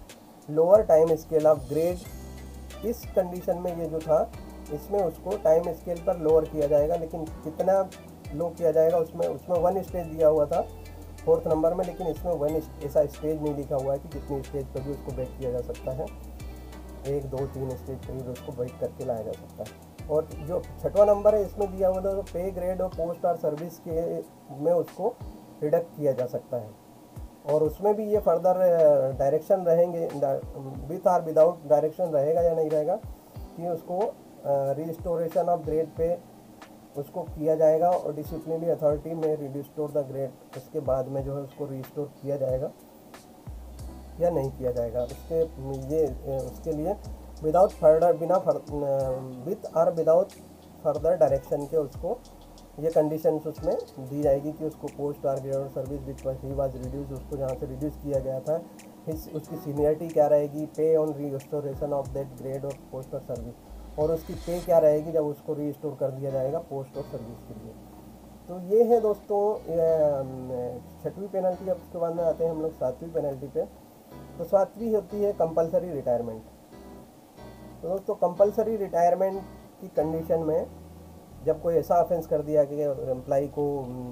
lower time scale of grade. इस कंडीशन में ये जो था इसमें उसको टाइम स्केल पर लोअर किया जाएगा, लेकिन कितना लो किया जाएगा उसमें 1 स्टेज दिया हुआ था 4th नंबर में, लेकिन इसमें 1 ऐसा स्टेज नहीं लिखा हुआ है कि कितनी स्टेज पर भी उसको ब्रेक किया जा सकता है, 1 2 3 स्टेज पर भी उसको ब्रेक करके लाया जा सकता है। और जो 6वां नंबर है इसमें दिया हुआ था तो पे ग्रेड और पोस्ट और सर्विस के में उसको रिडक्ट किया जा सकता है, और उसमें भी ये फर्दर डायरेक्शन रहेंगे, विथ और विदाउट डायरेक्शन रहेगा या नहीं रहेगा कि उसको रिस्टोरेशन ऑफ ग्रेड पे उसको किया जाएगा और डिसिप्लिनरी अथॉरिटी में रिस्टोर द ग्रेड, उसके बाद में जो है उसको रिस्टोर किया जाएगा या नहीं किया जाएगा। उसके लिए विदाउट फर्दर विथ और विदाउट फर्दर डायरेक्शन के उसको ये कंडीशंस उसमें दी जाएगी कि उसको पोस्ट और ग्रेड और service which he was reduce, उसको जहाँ से रिड्यूस किया गया था उसकी सीनियरिटी क्या रहेगी, पे on restoration of that grade और पोस्ट और सर्विस, और उसकी पे क्या रहेगी जब उसको रीस्टोर कर दिया जाएगा पोस्ट और सर्विस के लिए। तो ये है दोस्तों 6वीं पेनल्टी। अब उसके बाद में आते हैं हम लोग 7वीं पेनल्टी पे। तो 7वीं होती है कंपलसरी रिटायरमेंट। तो दोस्तों कंपलसरी रिटायरमेंट की कंडीशन में जब कोई ऐसा ऑफेंस कर दिया कि एम्प्लॉई को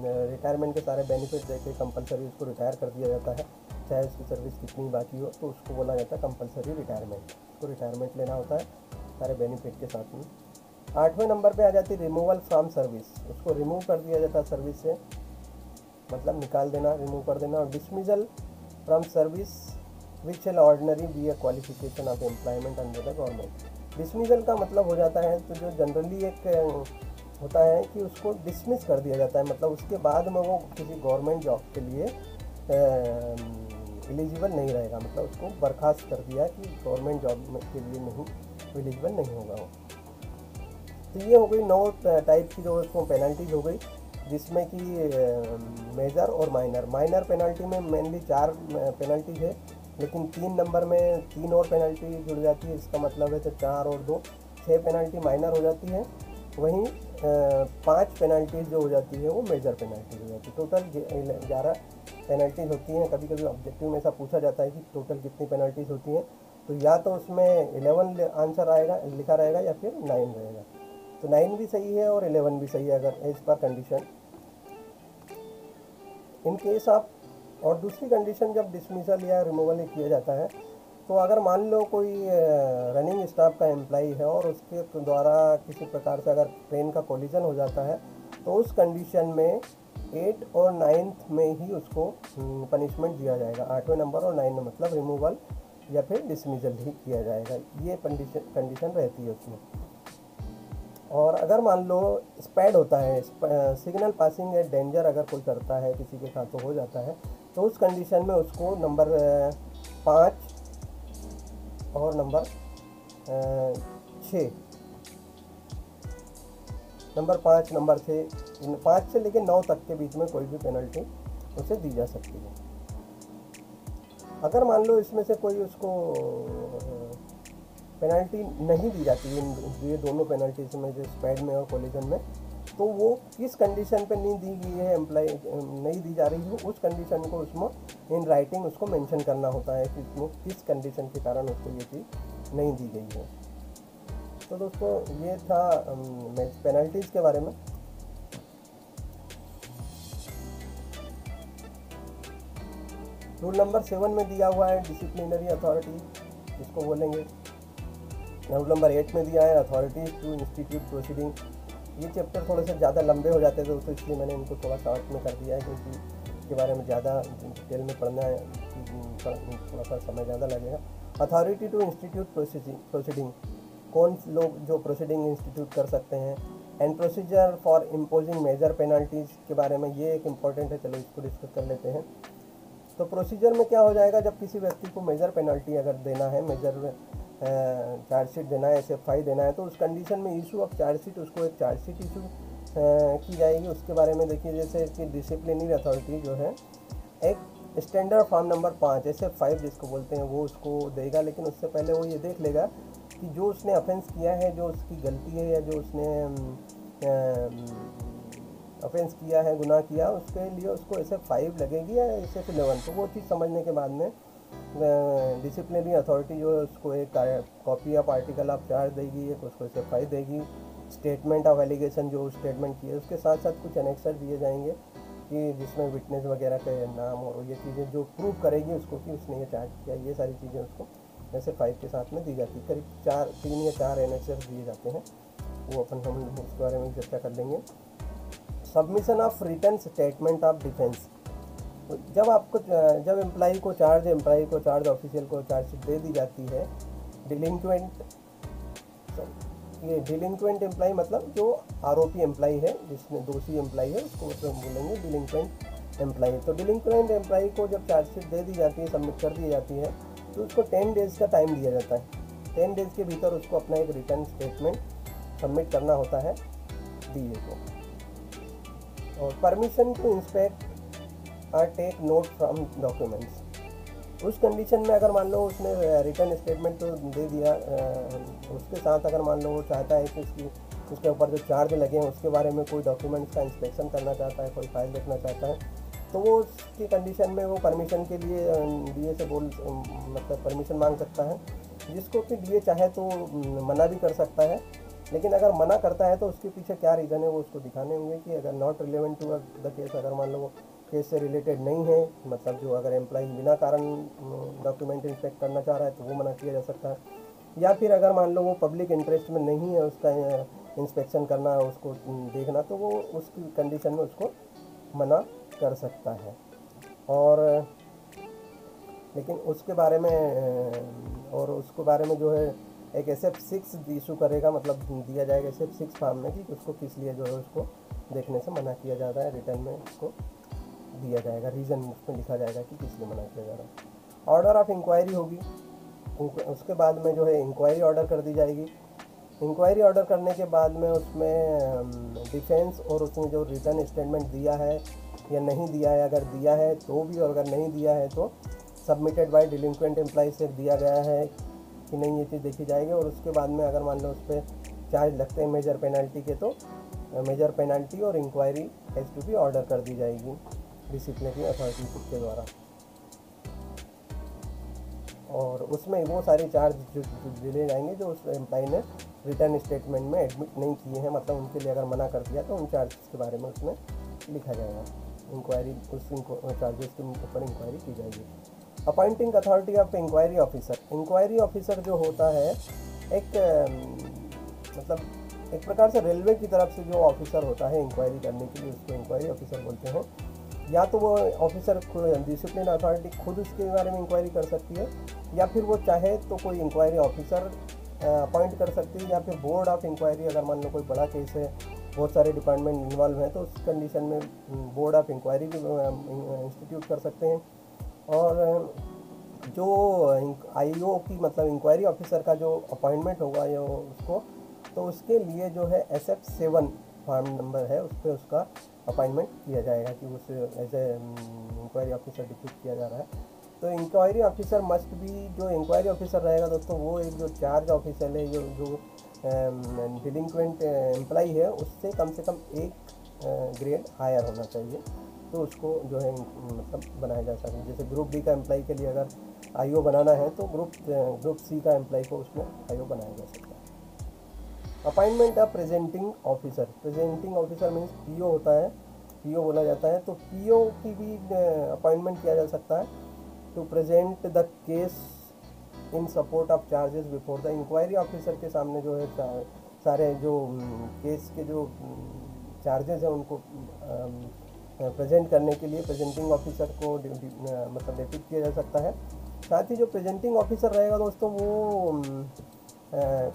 रिटायरमेंट के सारे बेनिफिट देके कंपलसरी उसको रिटायर कर दिया जाता है, चाहे उसकी सर्विस कितनी बाकी हो, तो उसको बोला जाता है कंपलसरी रिटायरमेंट। उसको रिटायरमेंट लेना होता है सारे बेनिफिट के साथ में। 8वें नंबर पे आ जाती है रिमूवल फ्रॉम सर्विस, उसको रिमूव कर दिया जाता है सर्विस से मतलब निकाल देना, रिमूव कर देना। और dismissal from service which shall ordinary be a qualification of employment under the government. Dismissal का मतलब हो जाता है तो जो जनरली एक होता है कि उसको डिसमिस कर दिया जाता है, मतलब उसके बाद में वो किसी गवर्नमेंट जॉब के लिए एलिजिबल नहीं रहेगा, मतलब उसको बर्खास्त कर दिया कि गवर्नमेंट जॉब के लिए नहीं एलिजिबल नहीं होगा वो। तो ये हो गई 9 टाइप की जो उसको पेनल्टीज हो गई, जिसमें कि मेजर और माइनर पेनल्टी में मेनली 4 पेनल्टीज है, लेकिन 3 नंबर में 3 और पेनल्टी जुड़ जाती है। इसका मतलब है तो 4 और 2 6 पेनल्टी माइनर हो जाती है। वहीं 5 पेनल्टीज जो हो जाती है वो मेजर पेनल्टी हो जाती है। टोटल 11 पेनल्टीज होती हैं। कभी कभी ऑब्जेक्टिव में ऐसा पूछा जाता है कि टोटल कितनी पेनल्टीज होती हैं, तो या तो उसमें 11 आंसर आएगा, लिखा रहेगा, या फिर 9 रहेगा। तो 9 भी सही है और 11 भी सही है अगर as per condition. In case आप, और दूसरी कंडीशन जब डिसमिसल या रिमूवल किया जाता है, तो अगर मान लो कोई रनिंग स्टाफ का एम्प्लॉई है और उसके द्वारा किसी प्रकार से अगर ट्रेन का कोलिजन हो जाता है, तो उस कंडीशन में 8 और 9 में ही उसको पनिशमेंट दिया जाएगा। 8वें नंबर और 9 में, मतलब रिमूवल या फिर डिसमिसल ही किया जाएगा। ये कंडीशन रहती है उसमें। और अगर मान लो स्पैड होता है, सिग्नल पासिंग एट डेंजर अगर कोई करता है किसी के साथ तो हो जाता है, तो उस कंडीशन में उसको नंबर 5 और नंबर 6, नंबर 5, नंबर 6, 5 से लेकर 9 तक के बीच में कोई भी पेनल्टी उसे दी जा सकती है। अगर मान लो इसमें से कोई उसको पेनल्टी नहीं दी जाती है, ये दोनों पेनल्टीज में, जो स्पैड में और कोलिजन में, तो वो किस कंडीशन पे नहीं दी गई है, एम्प्लॉय नहीं दी जा रही है, उस कंडीशन को उसमें इन राइटिंग उसको मेंशन करना होता है कि उसमें किस कंडीशन के कारण उसको ये चीज़ नहीं दी गई है। तो दोस्तों ये था पेनल्टीज़ के बारे में। रूल नंबर 7 में दिया हुआ है डिसिप्लिनरी अथॉरिटी, इसको बोलेंगे। रूल नंबर 8 में दिया है अथॉरिटीज टू इंस्टीट्यूट प्रोसीडिंग। ये चैप्टर थोड़े से ज़्यादा लंबे हो जाते थे दोस्तों, इसलिए मैंने इनको थोड़ा शॉर्ट में कर दिया है, क्योंकि इसके बारे में ज़्यादा डिटेल में पढ़ना है, थोड़ा सा समय ज़्यादा लगेगा। अथॉरिटी टू इंस्टीट्यूट प्रोसीडिंग, कौन लोग जो प्रोसीडिंग इंस्टीट्यूट कर सकते हैं। And procedure for imposing major penalties के बारे में, ये एक इम्पॉर्टेंट है, चलो इसको डिस्कस कर लेते हैं। तो प्रोसीजर में क्या हो जाएगा, जब किसी व्यक्ति को मेजर पेनल्टी अगर देना है, मेजर चार्जशीट देना है, SF5 देना है, तो उस कंडीशन में इशू ऑफ चार्जशीट, उसको एक चार्जशीट इशू की जाएगी। उसके बारे में देखिए, जैसे कि डिसिप्लिनरी अथॉरिटी जो है एक स्टैंडर्ड फॉर्म नंबर 5 SF5 जिसको बोलते हैं वो उसको देगा, लेकिन उससे पहले वो ये देख लेगा कि जो उसने ऑफेंस किया है, जो उसकी गलती है या जो उसने ऑफेंस किया है, गुनाह किया, उसके लिए उसको SF5 लगेगी या SF11। तो वो चीज़ समझने के बाद में डिसिप्लिनरी अथॉरिटी जो है उसको एक copy of article of charge देगी, एक उसको SF5 देगी। स्टेटमेंट ऑफ एलिगेशन, जो स्टेटमेंट किए उसके साथ साथ कुछ एनेक्सर दिए जाएंगे कि जिसमें विटनेस वगैरह के नाम और ये चीज़ें जो प्रूव करेगी उसको कि उसने ये चार्ज किया, ये सारी चीज़ें उसको SF5 के साथ में दी जाती है। करीब 3 या 4 एनेक्सर दिए जाते हैं, वो हम उसके बारे में चर्चा कर लेंगे। Submission of written statement of defence, जब एम्प्लॉई को चार्ज ऑफिशियल को चार्जशीट दे दी जाती है, डिलिंक्वेंट एम्प्लॉई मतलब जो आरोपी एम्प्लॉई है, जिसने दोषी एम्प्लॉई है, उसको हम बोलेंगे डिलिंक्वेंट एम्प्लॉई। तो डिलिंक्वेंट एम्प्लॉई को जब चार्जशीट दे दी जाती है, सबमिट कर दी जाती है, तो उसको 10 डेज़ का टाइम दिया जाता है। 10 डेज़ के भीतर उसको अपना एक रिटर्न स्टेटमेंट सबमिट करना होता है DA को। और परमिशन टू इंस्पेक्ट और टेक नोट फ्रॉम डॉक्यूमेंट्स, उस कंडीशन में अगर मान लो उसने रिटर्न स्टेटमेंट तो दे दिया, उसके साथ अगर मान लो वो चाहता है कि उसके ऊपर जो चार्ज लगे हैं उसके बारे में कोई डॉक्यूमेंट्स का इंस्पेक्शन करना चाहता है, कोई फाइल देखना चाहता है, तो वो उसकी कंडीशन में वो परमिशन के लिए DA से मतलब परमिशन मांग सकता है, जिसको कि DA चाहे तो मना भी कर सकता है। लेकिन अगर मना करता है तो उसके पीछे क्या रीज़न है वो उसको दिखाने होंगे कि अगर not relevant to the case, अगर मान लो वो केस से रिलेटेड नहीं है, मतलब जो अगर एम्प्लॉई बिना कारण डॉक्यूमेंट इंस्पेक्ट करना चाह रहा है तो वो मना किया जा सकता है। या फिर अगर मान लो वो पब्लिक इंटरेस्ट में नहीं है उसका इंस्पेक्शन करना, उसको देखना, तो वो उसकी कंडीशन में उसको मना कर सकता है। और लेकिन उसके बारे में जो है एक SF6 इशू करेगा, मतलब दिया जाएगा SF6 फॉर्म में कि उसको किस लिए जो है उसको देखने से मना किया जाता है। रिटर्न में उसको दिया जाएगा, रीज़न उसमें लिखा जाएगा कि किस लिए मना किया जा रहा है। ऑर्डर ऑफ इंक्वायरी होगी, उसके बाद में जो है इंक्वायरी ऑर्डर कर दी जाएगी। इंक्वायरी ऑर्डर करने के बाद में उसमें डिफेंस और उसने जो रिटर्न स्टेटमेंट दिया है या नहीं दिया है, अगर दिया है तो भी, और अगर नहीं दिया है तो सबमिटेड बाय डिलिंक्वेंट एम्प्लॉय से दिया गया है कि नहीं, ये चीज़ देखी जाएगी। और उसके बाद में अगर मान लो उस पर चार्ज लगते हैं मेजर पेनल्टी के, तो मेजर पेनल्टी और inquiry has to be order कर दी जाएगी डिसिप्लिनरी अथॉरिटी के द्वारा। और उसमें वो सारे चार्ज जो दिए जाएंगे जो उस एम्प्लॉय ने रिटर्न स्टेटमेंट में एडमिट नहीं किए हैं, मतलब उनके लिए अगर मना कर दिया तो उन चार्जेस के बारे में उसमें लिखा जाएगा। इंक्वायरी उस चार्जेस के ऊपर इंक्वायरी की जाएगी। Appointing authority of inquiry officer. Inquiry officer जो होता है मतलब एक प्रकार से रेलवे की तरफ से जो ऑफिसर होता है इंक्वायरी करने के लिए, उसको इंक्वायरी ऑफिसर बोलते हैं। या तो वो ऑफिसर डिसिप्लिन अथॉरिटी खुद उसके बारे में इंक्वायरी कर सकती है, या फिर वो चाहे तो कोई इंक्वायरी ऑफिसर अपॉइंट कर सकती है, या फिर बोर्ड ऑफ इंक्वायरी, अगर मान लो कोई बड़ा केस है, बहुत सारे डिपार्टमेंट इन्वॉल्व हैं, तो उस कंडीशन में बोर्ड ऑफ इंक्वायरी भी इंस्टीट्यूट कर सकते हैं। और जो IO की मतलब इंक्वायरी ऑफिसर का जो अपॉइंटमेंट होगा या उसको, तो उसके लिए जो है SF7 फॉर्म नंबर है, उस पर उसका अपॉइंटमेंट किया जाएगा कि उस as a inquiry officer depute किया जा रहा है। तो इंक्वायरी ऑफिसर मस्ट भी, जो इंक्वायरी ऑफिसर रहेगा दोस्तों, वो एक जो चार्ज ऑफिसर है, जो डिलिंक्वेंट एम्प्लॉई है, उससे कम एक ग्रेड हायर होना चाहिए, तो उसको जो है मतलब बनाया जा सकता है। जैसे ग्रुप D का एम्प्लॉई के लिए अगर IO बनाना है तो ग्रुप C का एम्प्लॉई को उसमें IO बनाया जा सकता है। Appointment of presenting officer. Presenting officer means PO होता है, PO बोला जाता है। तो PO की भी अपॉइंटमेंट किया जा सकता है to present the case in support of charges before the inquiry officer के सामने जो है सारे जो केस के जो चार्जेस हैं उनको प्रेजेंट करने के लिए प्रेजेंटिंग ऑफिसर को मतलब डिप्यूट किया जा सकता है। साथ ही जो प्रेजेंटिंग ऑफिसर रहेगा दोस्तों, वो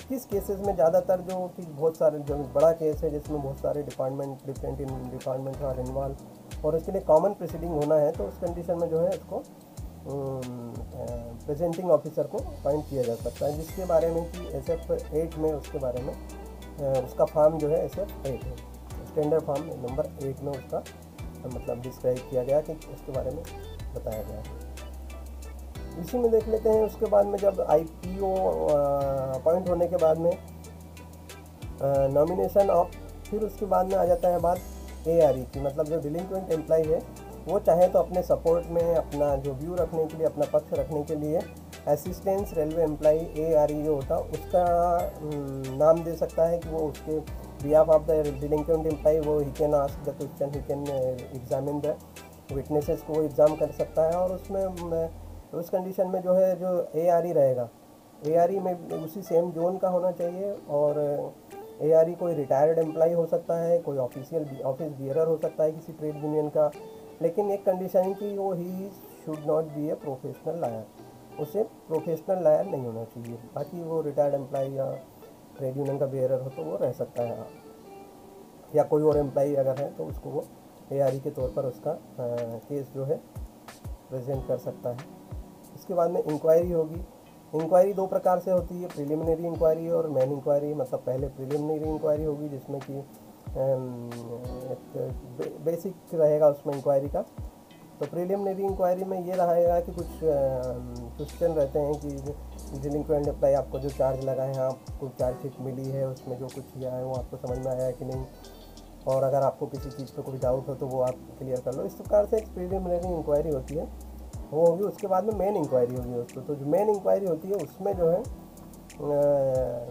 किस केसेस में ज़्यादातर जो कि बहुत सारे जो बड़ा केस है जिसमें बहुत सारे department different department are involve और उसके लिए कॉमन प्रोसीडिंग होना है, तो उस कंडीशन में जो है उसको प्रेजेंटिंग ऑफिसर को अपॉइंट किया जा सकता है, जिसके बारे में कि SF8 में उसके बारे में उसका फॉर्म जो है SF8 है, स्टैंडर्ड फॉर्म नंबर 8 में उसका मतलब डिस्क्राइब किया गया कि उसके बारे में बताया गया है। इसी में देख लेते हैं उसके बाद में जब IPO अपॉइंट होने के बाद में नॉमिनेशन ऑफ, फिर उसके बाद में आ जाता है बात ARE की, मतलब जो डिलिंक्वेंट एम्प्लॉय है वो चाहे तो अपने सपोर्ट में अपना जो व्यू रखने के लिए, अपना पक्ष रखने के लिए असिस्टेंस रेलवे एम्प्लॉय ARE जो होता है उसका नाम दे सकता है कि वो उसके behalf of the delinquent employ वो ही can ask the question, he can examine the witnesses को वो एग्ज़ाम कर सकता है। और उसमें उस कंडीशन में जो है जो ARE रहेगा, ARE में उसी सेम जोन का होना चाहिए। और ARE कोई रिटायर्ड एम्प्लॉय हो सकता है, कोई ऑफिस बियरर हो सकता है किसी ट्रेड यूनियन का, लेकिन एक कंडीशन कि वो he should not be a professional liar, उसे प्रोफेशनल लायर नहीं होना चाहिए। बाकी वो रिटायर्ड एम्प्लॉय या ट्रेड यूनियन का बियरर हो तो वो रह सकता है, या कोई और एम्प्लॉय अगर है तो उसको वो ARE के तौर पर उसका केस जो है प्रेजेंट कर सकता है। इसके बाद में इंक्वायरी होगी। इंक्वायरी दो प्रकार से होती है, प्रिलिमिनरी इंक्वायरी और मेन इंक्वायरी। मतलब पहले प्रिलिमिनरी इंक्वायरी होगी जिसमें कि एक बेसिक रहेगा उसमें इंक्वायरी का। तो प्रिलिमिनरी इंक्वायरी में ये रहेगा कि कुछ क्वेश्चन रहते हैं कि डिलिंक्वेंट एम्प्लॉय आपको जो चार्ज लगा है, आपको चार्जशीट मिली है, उसमें जो कुछ किया है वो आपको समझ में आया है कि नहीं, और अगर आपको किसी चीज़ पर कोई डाउट हो तो वो आप क्लियर कर लो। इस प्रकार से एक प्रिलिमिनरी इंक्वायरी होती है, वो होगी। उसके बाद में मेन इंक्वायरी होगी दोस्तों। तो जो मेन इंक्वायरी होती है उसमें जो है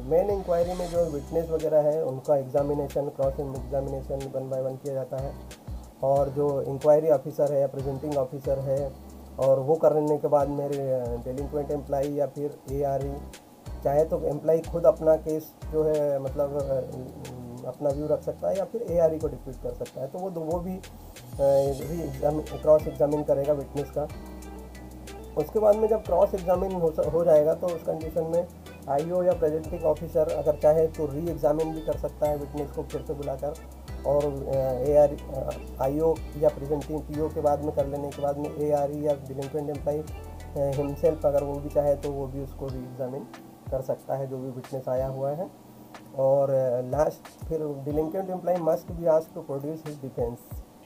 मेन इंक्वायरी में जो विटनेस वगैरह है उनका एग्जामिनेशन, क्रॉस एग्जामिनेशन 1 बाय 1 किया जाता है। और जो इंक्वायरी ऑफिसर है या प्रेजेंटिंग ऑफिसर है, और वो करने के बाद मेरे डिलिंक्वेंट एम्प्लॉई या फिर ARE चाहे तो एम्प्लॉई खुद अपना केस जो है मतलब अपना व्यू रख सकता है या फिर ARE को डिफीट कर सकता है। तो वो भी क्रॉस एग्जामिन करेगा विटनेस का। उसके बाद में जब क्रॉस एग्जामिन हो जाएगा तो उस कंडीशन में IO या प्रेजेंटिंग ऑफिसर अगर चाहे तो री एग्जामिन भी कर सकता है विटनेस को फिर से बुलाकर, और IO या प्रेजेंटिंग PO के बाद में कर लेने के बाद में ARE या डिलिंक्वेंट एम्प्लॉय हिमसेल्फ अगर वो भी चाहे तो वो भी उसको री एग्जामिन कर सकता है जो भी विटनेस आया हुआ है। और लास्ट फिर delinquent employee must be asked to produce his defence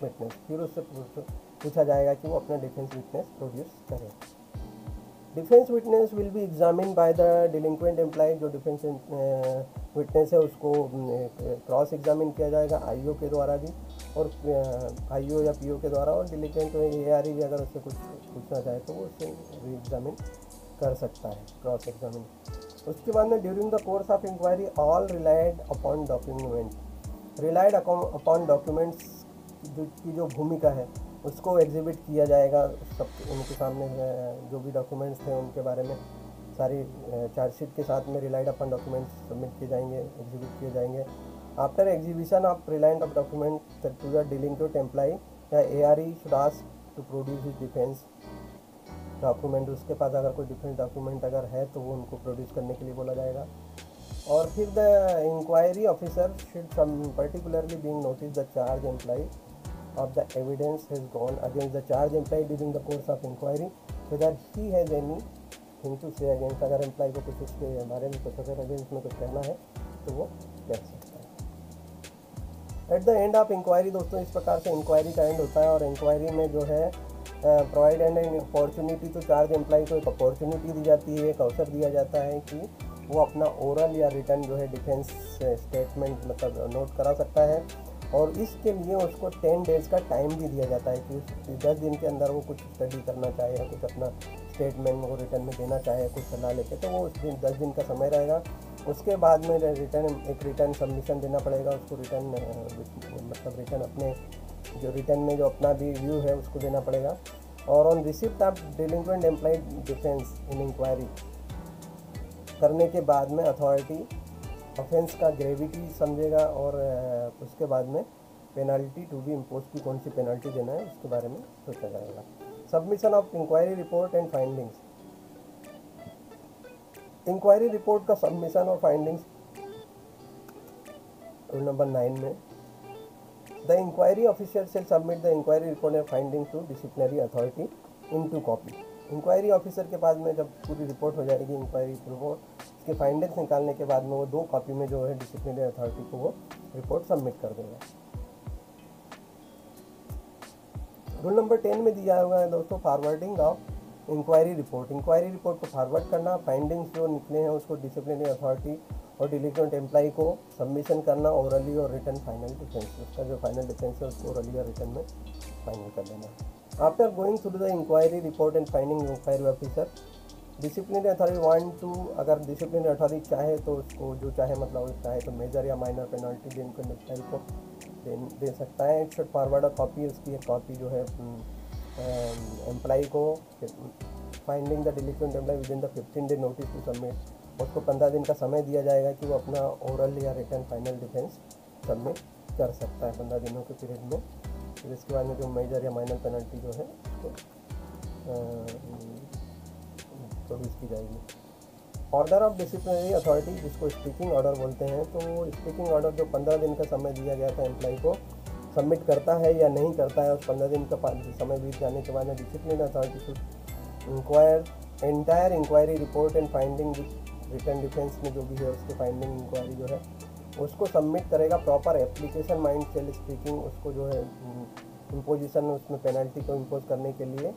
witness, फिर उससे पूछा जाएगा कि वो अपना डिफेंस विटनेस प्रोड्यूस करे। Defence witness will be examine by the delinquent employee, जो डिफेंस विटनेस है उसको क्रॉस एग्जामिन किया जाएगा IO के द्वारा भी, और IO या PO के द्वारा, और डिलिंक्वेंट में ARE भी अगर उससे कुछ पूछना चाहे तो वो उससे री एग्जामिन कर सकता है क्रॉस एग्जामिन। उसके बाद में during the course of inquiry all relied upon documents की जो भूमिका है उसको एग्जिबिट किया जाएगा सब उनके सामने। जो भी डॉक्यूमेंट्स थे उनके बारे में सारी चार्जशीट के साथ में रिलाइड अपॉन डॉक्यूमेंट्स सबमिट किए जाएंगे, एग्जिबिट किए जाएंगे। After exhibition of relied of document to the delinquent employee या ARE should ask to produce his defence document, उसके पास अगर कोई डिफेंस डॉक्यूमेंट अगर है तो वो उनको प्रोड्यूस करने के लिए बोला जाएगा। और फिर the inquiry officer should particularly being notice the charge employee of the evidence has gone against the charge employee during the course of inquiry whether he has anything to say against, अगर employ को कुछ उसके बारे में कुछ अगर against में कुछ कहना है तो वो कह सकता है। At the end of inquiry दोस्तों इस प्रकार से इंक्वायरी का एंड होता है, और इंक्वायरी में जो है प्रोवाइड एंड अपॉर्चुनिटी, तो चार्ज एम्प्लॉय को एक अपॉर्चुनिटी दी जाती है, एक अवसर दिया जाता है कि वो अपना ओरल या रिटर्न जो है डिफेंस स्टेटमेंट मतलब नोट करा सकता है, और इसके लिए उसको 10 डेज़ का टाइम भी दिया जाता है कि 10 दिन के अंदर वो कुछ स्टडी करना चाहे या कुछ अपना स्टेटमेंट वो रिटर्न में देना चाहे कुछ सलाह लेके, तो वो उस दिन 10 दिन का समय रहेगा। उसके बाद में रिटर्न सबमिशन देना पड़ेगा उसको, रिटर्न अपने जो रिटर्न में जो अपना भी व्यू है उसको देना पड़ेगा। और on receipt of delinquent employee defence in inquiry करने के बाद में अथॉरिटी ऑफेंस का ग्रेविटी समझेगा, और उसके बाद में पेनल्टी टू बी इम्पोज की कौन सी पेनल्टी देना है उसके बारे में सोचा जाएगा। Submission of inquiry report and findings, inquiry report का सबमिशन और फाइंडिंग्स रूल नंबर 9 में द इंक्वायरी ऑफिसर से submit the inquiry report and finding to disciplinary authority in 2 copy. Inquiry officer के पास में जब पूरी रिपोर्ट हो जाएगी इंक्वायरी रिपोर्ट के फाइंडिंग्स निकालने के बाद में वो 2 कॉपी में जो है डिसिप्लिनरी अथॉरिटी को वो रिपोर्ट सबमिट कर देगा। रूल नंबर 10 में दिया हुआ है दोस्तों forwarding of inquiry report, inquiry report को फॉरवर्ड करना, फाइंडिंग्स जो निकले हैं उसको डिसिप्लिनरी अथॉरिटी और डिलिंक्वेंट एम्प्लॉय को सबमिशन करना, ओरली और रिटर्न फाइनल डिफेंस, उसका जो फाइनल डिफेंस है उसको ओरली और रिटर्न में फाइनल कर देना। After going through the inquiry report and finding inquiry officer disciplinary authority want to, अगर डिसिप्लिनरी अथॉरिटी चाहे तो उसको जो चाहे मतलब चाहे तो मेजर या माइनर पेनल्टी डिलिंक्वेंट एम्प्लॉय को दे सकता है। It should forward a copy, उसकी एक कॉपी जो है एम्प्लॉय को finding the delinquent employee within the 15 day notice to submit, उसको 15 दिन का समय दिया जाएगा कि वो अपना ओरल या रिटर्न फाइनल डिफेंस सबमिट कर सकता है 15 दिनों के पीरियड में। फिर इसके बाद में जो मेजर या माइनर पेनल्टी जो है उसको प्रोड्यूस की जाएगी। ऑर्डर ऑफ डिसिप्लिनरी अथॉरिटी जिसको स्पीकिंग ऑर्डर बोलते हैं, तो स्पीकिंग ऑर्डर जो 15 दिन का समय दिया गया था एम्प्लॉय को सबमिट करता है या नहीं करता है, उस 15 दिन का समय बीत जाने के बाद में disciplinary authority should inquire entire inquiry report and finding written defence में जो भी है उसके फाइंडिंग इंक्वायरी जो है उसको सबमिट करेगा। Proper application mind self speaking उसको जो है इम्पोजिशन उसमें पेनल्टी को इम्पोज करने के लिए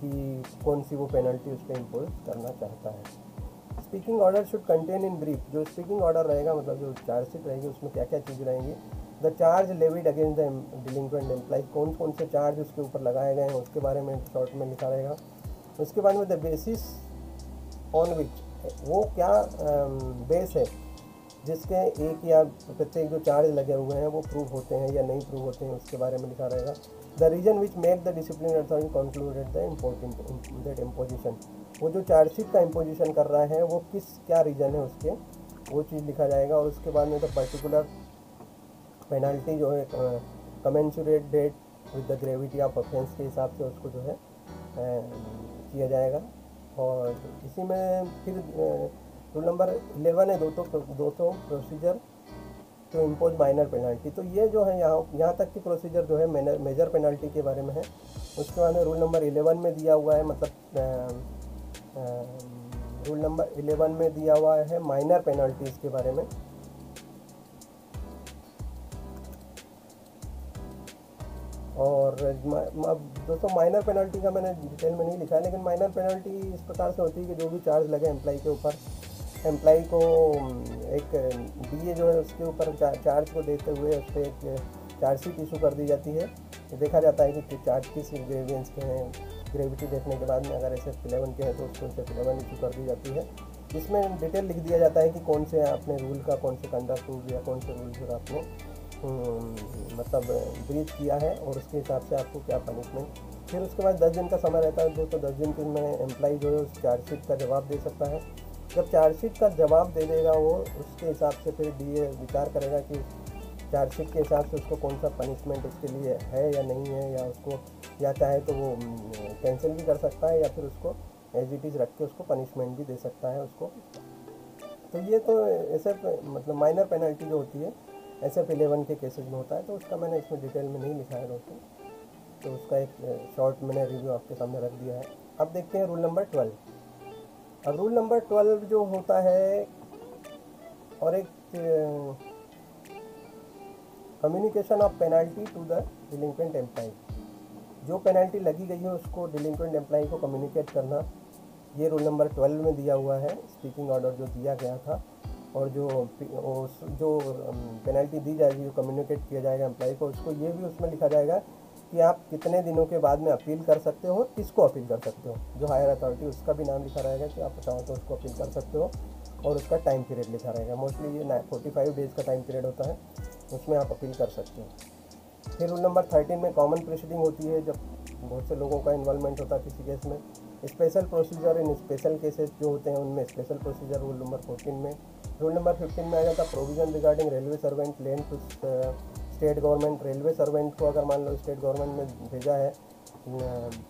कि कौन सी वो पेनल्टी उस पर इम्पोज करना चाहता है। Speaking order should contain in brief, जो स्पीकिंग ऑर्डर रहेगा मतलब जो चार्जशीट रहेगी उसमें क्या क्या चीज़ रहेंगी। The charge levied against the delinquent employee, कौन कौन से चार्ज उसके ऊपर लगाए गए हैं उसके बारे में शॉर्ट में लिखा रहेगा। उसके बाद में द बेसिस ऑन विच, वो क्या बेस है जिसके एक या प्रत्येक जो चार्ज लगे हुए हैं वो प्रूव होते हैं या नहीं प्रूव होते हैं उसके बारे में लिखा रहेगा। The reason which make the disciplinary authority concluded the imposition, वो जो चार्जशीट का इम्पोजिशन कर रहा है वो किस क्या रीज़न है उसके, वो चीज़ लिखा जाएगा। और उसके बाद में द पर्टिकुलर पेनल्टी जो है commensurate that with the gravity of offence के हिसाब से उसको जो है किया जाएगा। और इसी में फिर रूल नंबर 11 है दो तो procedure to impose minor penalty. तो ये जो है यहाँ तक की प्रोसीजर जो है मेजर पेनल्टी के बारे में है। उसके बाद में रूल नंबर 11 में दिया हुआ है, मतलब रूल नंबर 11 में दिया हुआ है माइनर पेनल्टीज़ के बारे में। और दोस्तों माइनर पेनल्टी का मैंने डिटेल में नहीं लिखा है, लेकिन माइनर पेनल्टी इस प्रकार से होती है कि जो भी चार्ज लगे एम्प्लॉय के ऊपर, एम्प्लॉय को एक डीए जो है उसके ऊपर चार्ज को देते हुए उस पर एक चार्जशीट इशू कर दी जाती है। देखा जाता है कि चार्ज किस ग्रेवियंस के हैं, ग्रेविटी देखने के बाद में अगर SF 11 के हैं तो उसको SF 11 इशू कर दी जाती है, जिसमें डिटेल लिख दिया जाता है कि कौन से आपने रूल का, कौन से कंडक्ट रूल या कौन से रूल जो आपने मतलब ब्रीच किया है और उसके हिसाब से आपको क्या पनिशमेंट। फिर उसके बाद 10 दिन का समय रहता है दोस्तों। 10 दिन में एम्प्लॉय जो है उस चार्जशीट का जवाब दे सकता है। जब चार्जशीट का जवाब दे देगा वो, उसके हिसाब से फिर DA विचार करेगा कि चार्जशीट के हिसाब से उसको कौन सा पनिशमेंट उसके लिए है या नहीं है, या उसको या चाहे तो वो कैंसिल भी कर सकता है या फिर उसको एज इट इज़ रख के उसको पनिशमेंट भी दे सकता है उसको। तो ये तो ऐसे मतलब माइनर पेनल्टी जो होती है SF 11 के केसेस में होता है, तो उसका मैंने इसमें डिटेल में नहीं लिखा है दोस्तों, तो उसका एक शॉर्ट मैंने रिव्यू आपके सामने रख दिया है। अब देखते हैं रूल नंबर 12। अब रूल नंबर 12 जो होता है, और एक communication of penalty to the delinquent employee. जो पेनल्टी लगी गई है उसको डिलिंक्वेंट एम्प्लॉय को कम्युनिकेट करना, ये रूल नंबर 12 में दिया हुआ है। स्पीकिंग ऑर्डर जो दिया गया था, और जो पेनल्टी दी जाएगी, जो कम्युनिकेट किया जाएगा एम्प्लॉय को, उसको ये भी उसमें लिखा जाएगा कि आप कितने दिनों के बाद में अपील कर सकते हो, किसको अपील कर सकते हो। जो हायर अथॉरिटी, उसका भी नाम लिखा रहेगा कि आप चाहो तो उसको अपील कर सकते हो, और उसका टाइम पीरियड लिखा रहेगा। मोस्टली ये 45 डेज़ का टाइम पीरियड होता है, उसमें आप अपील कर सकते हो। फिर रूल नंबर 13 में कॉमन प्रोसीडिंग होती है, जब बहुत से लोगों का इन्वॉल्वमेंट होता है किसी केस में। स्पेशल प्रोसीजर इन स्पेशल केसेस जो होते हैं उनमें स्पेशल प्रोसीजर रूल नंबर 14 में। रूल नंबर 15 में आ जाता है provision regarding railway servant lent to state government. Railway servant को अगर मान लो स्टेट गवर्नमेंट में भेजा है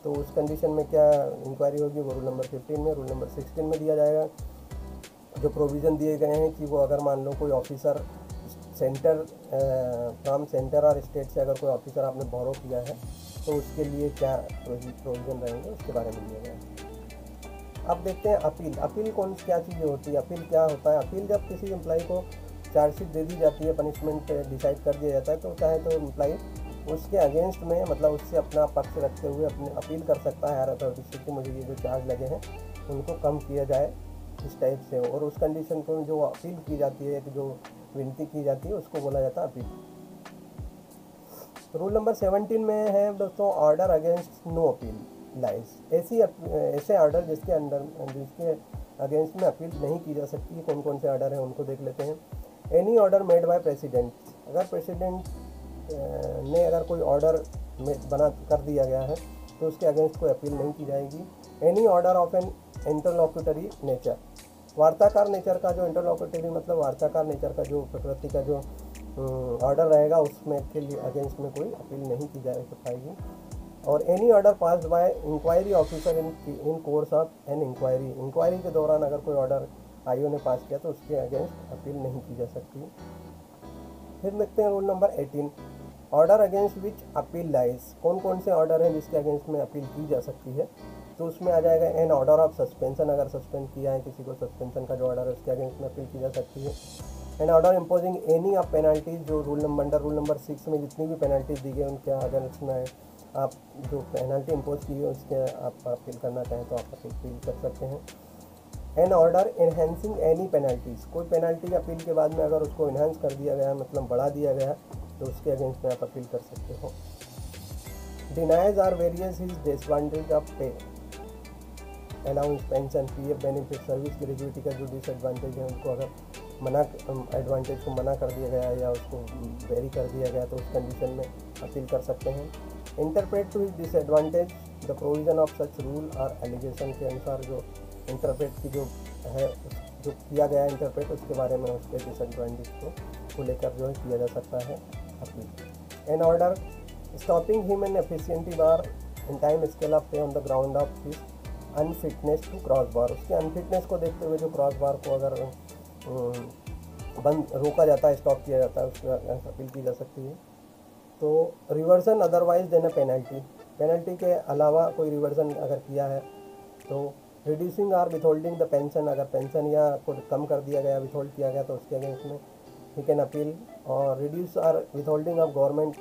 तो उस कंडीशन में क्या इंक्वायरी होगी, वो रूल नंबर 15 में। रूल नंबर 16 में दिया जाएगा जो प्रोविज़न दिए गए हैं कि वो अगर मान लो कोई ऑफिसर सेंटर फ्रॉम सेंटर और स्टेट से अगर कोई ऑफिसर आपने बोरो किया है तो उसके लिए क्या प्रोविज़न रहेंगे, उसके बारे में दिया गया। अब देखते हैं अपील। अपील क्या चीज़ें होती है, अपील क्या होता है। अपील जब किसी एम्प्लॉय को चार्जशीट दे दी जाती है, पनिशमेंट डिसाइड कर दिया जाता है, तो चाहे तो एम्प्लॉय उसके अगेंस्ट में, मतलब उससे अपना पक्ष रखते हुए अपने अपील कर सकता है हायर अथॉरिटी से कि मुझे ये जो चार्ज लगे हैं उनको कम किया जाए इस टाइप से। और उस कंडीशन को जो अपील की जाती है, जो विनती की जाती है, उसको बोला जाता है अपील। रूल नंबर 17 में है दोस्तों order against no appeal lies. ऐसे ऑर्डर जिसके अगेंस्ट में अपील नहीं की जा सकती है। कौन कौन से ऑर्डर हैं उनको देख लेते हैं। Any order made by president. अगर प्रेसिडेंट ने अगर कोई ऑर्डर बना कर दिया गया है तो उसके अगेंस्ट कोई अपील नहीं की जाएगी। Any order of an interlocutory nature. वार्ताकार नेचर का जो इंटरलॉक्यूटरी मतलब वार्ताकार नेचर का जो प्रकृति का जो ऑर्डर रहेगा उसमें के लिए अगेंस्ट में कोई अपील नहीं की जा पाएगी। और any order passed by inquiry officer in course of an inquiry. Inquiry के दौरान अगर कोई ऑर्डर आईओ ने पास किया तो उसके अगेंस्ट अपील नहीं की जा सकती। फिर देखते हैं rule number 18 order against which appeal lies. कौन कौन से ऑर्डर हैं जिसके अगेंस्ट में अपील की जा सकती है, तो उसमें आ जाएगा एन ऑर्डर ऑफ सस्पेंशन। अगर सस्पेंड किया है किसी को, सस्पेंशन का जो ऑर्डर है उसके अगेंस्ट में अपील की जा सकती है। An order imposing any of penalties. जो रूल नंबर 6 में जितनी भी पेनल्टीज दी गई उनके अगेंस्ट में आप जो पेनल्टी इम्पोज की है उसके आप अपील करना चाहें तो आप अपील कर सकते हैं। An order enhancing any penalties. कोई पेनल्टी अपील के बाद में अगर उसको इन्हेंस कर दिया गया, मतलब बढ़ा दिया गया, तो उसके अगेंस्ट में आप अपील कर सकते हो। Denies are various is disadvantage of pay. Allowance, pension, PF benefit, service की ग्रेजुइटी का जो डिसएडवांटेज है उनको अगर एडवांटेज को मना कर दिया गया या उसको वेरी कर दिया गया तो उस कंडीशन में अपील कर सकते हैं। Interpret to his disadvantage the provision of such rule और एलिगेशन के अनुसार जो इंटरप्रेट की जो है जो किया गया इंटरप्रेट उसके बारे में उसके डिसएडवांटेज को लेकर जो है किया जा सकता है। appeal. In order, stopping him in efficiency bar in time scale of play on the ground of his unfitness to cross bar. उसके अनफिटनेस को देखते हुए जो क्रॉस बार को अगर बंद रोका जाता है, स्टॉप किया जाता है, उसकी अपील की जा सकती है. तो रिवर्सन अदरवाइज देना पेनल्टी के अलावा कोई रिवर्सन अगर किया है तो रिड्यूसिंग आर विथहोल्डिंग द पेंशन, अगर पेंशन या को कम कर दिया गया, विथहोल्ड किया गया तो उसके अगेंस्ट में ही कैन अपील. और reduce are withholding of government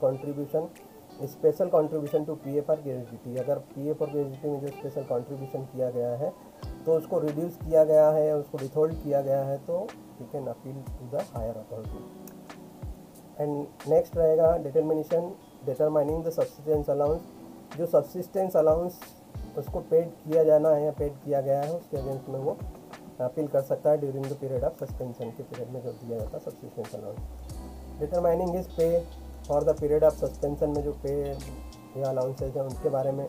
contribution, special contribution to PA for gratuity, अगर पीए फॉर ग्रेजुटी में जो स्पेशल कंट्रीब्यूशन किया गया है तो उसको रिड्यूस किया गया है, उसको विथहोल्ड किया गया है, तो you can appeal to the higher authority. And next रहेगा डिटरमाइनिंग द सब्सिस्टेंस अलाउंस, जो सब्सिस्टेंस अलाउंस उसको पेड किया जाना है या पेड किया गया है उसके अगेंस्ट में वो अपील कर सकता है during the period of suspension के पीरियड में जो दिया जाता है subsistence allowance. Determining his pay for the period of suspension में जो पे या अलाउंसेज हैं उनके बारे में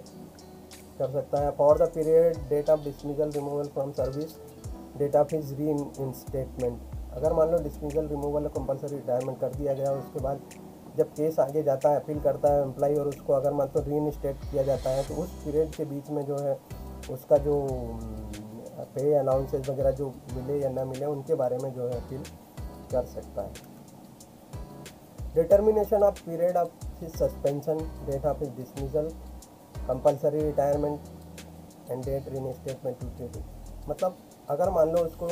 कर सकता है. For the period date of dismissal removal from service, date of his reinstatement, अगर मान लो डिसमिसल रिमूवल कंपलसरी रिटायरमेंट कर दिया गया, उसके बाद जब केस आगे जाता है, अपील करता है एम्प्लॉई और उसको अगर मान लो री इंस्टेट किया जाता है तो उस पीरियड के बीच में जो है उसका जो पे अलाउंसेज वगैरह जो मिले या ना मिले उनके बारे में जो है अपील कर सकता है. Determination of period of his suspension, date of his dismissal, compulsory retirement and date reinstatement to duty, मतलब अगर मान लो उसको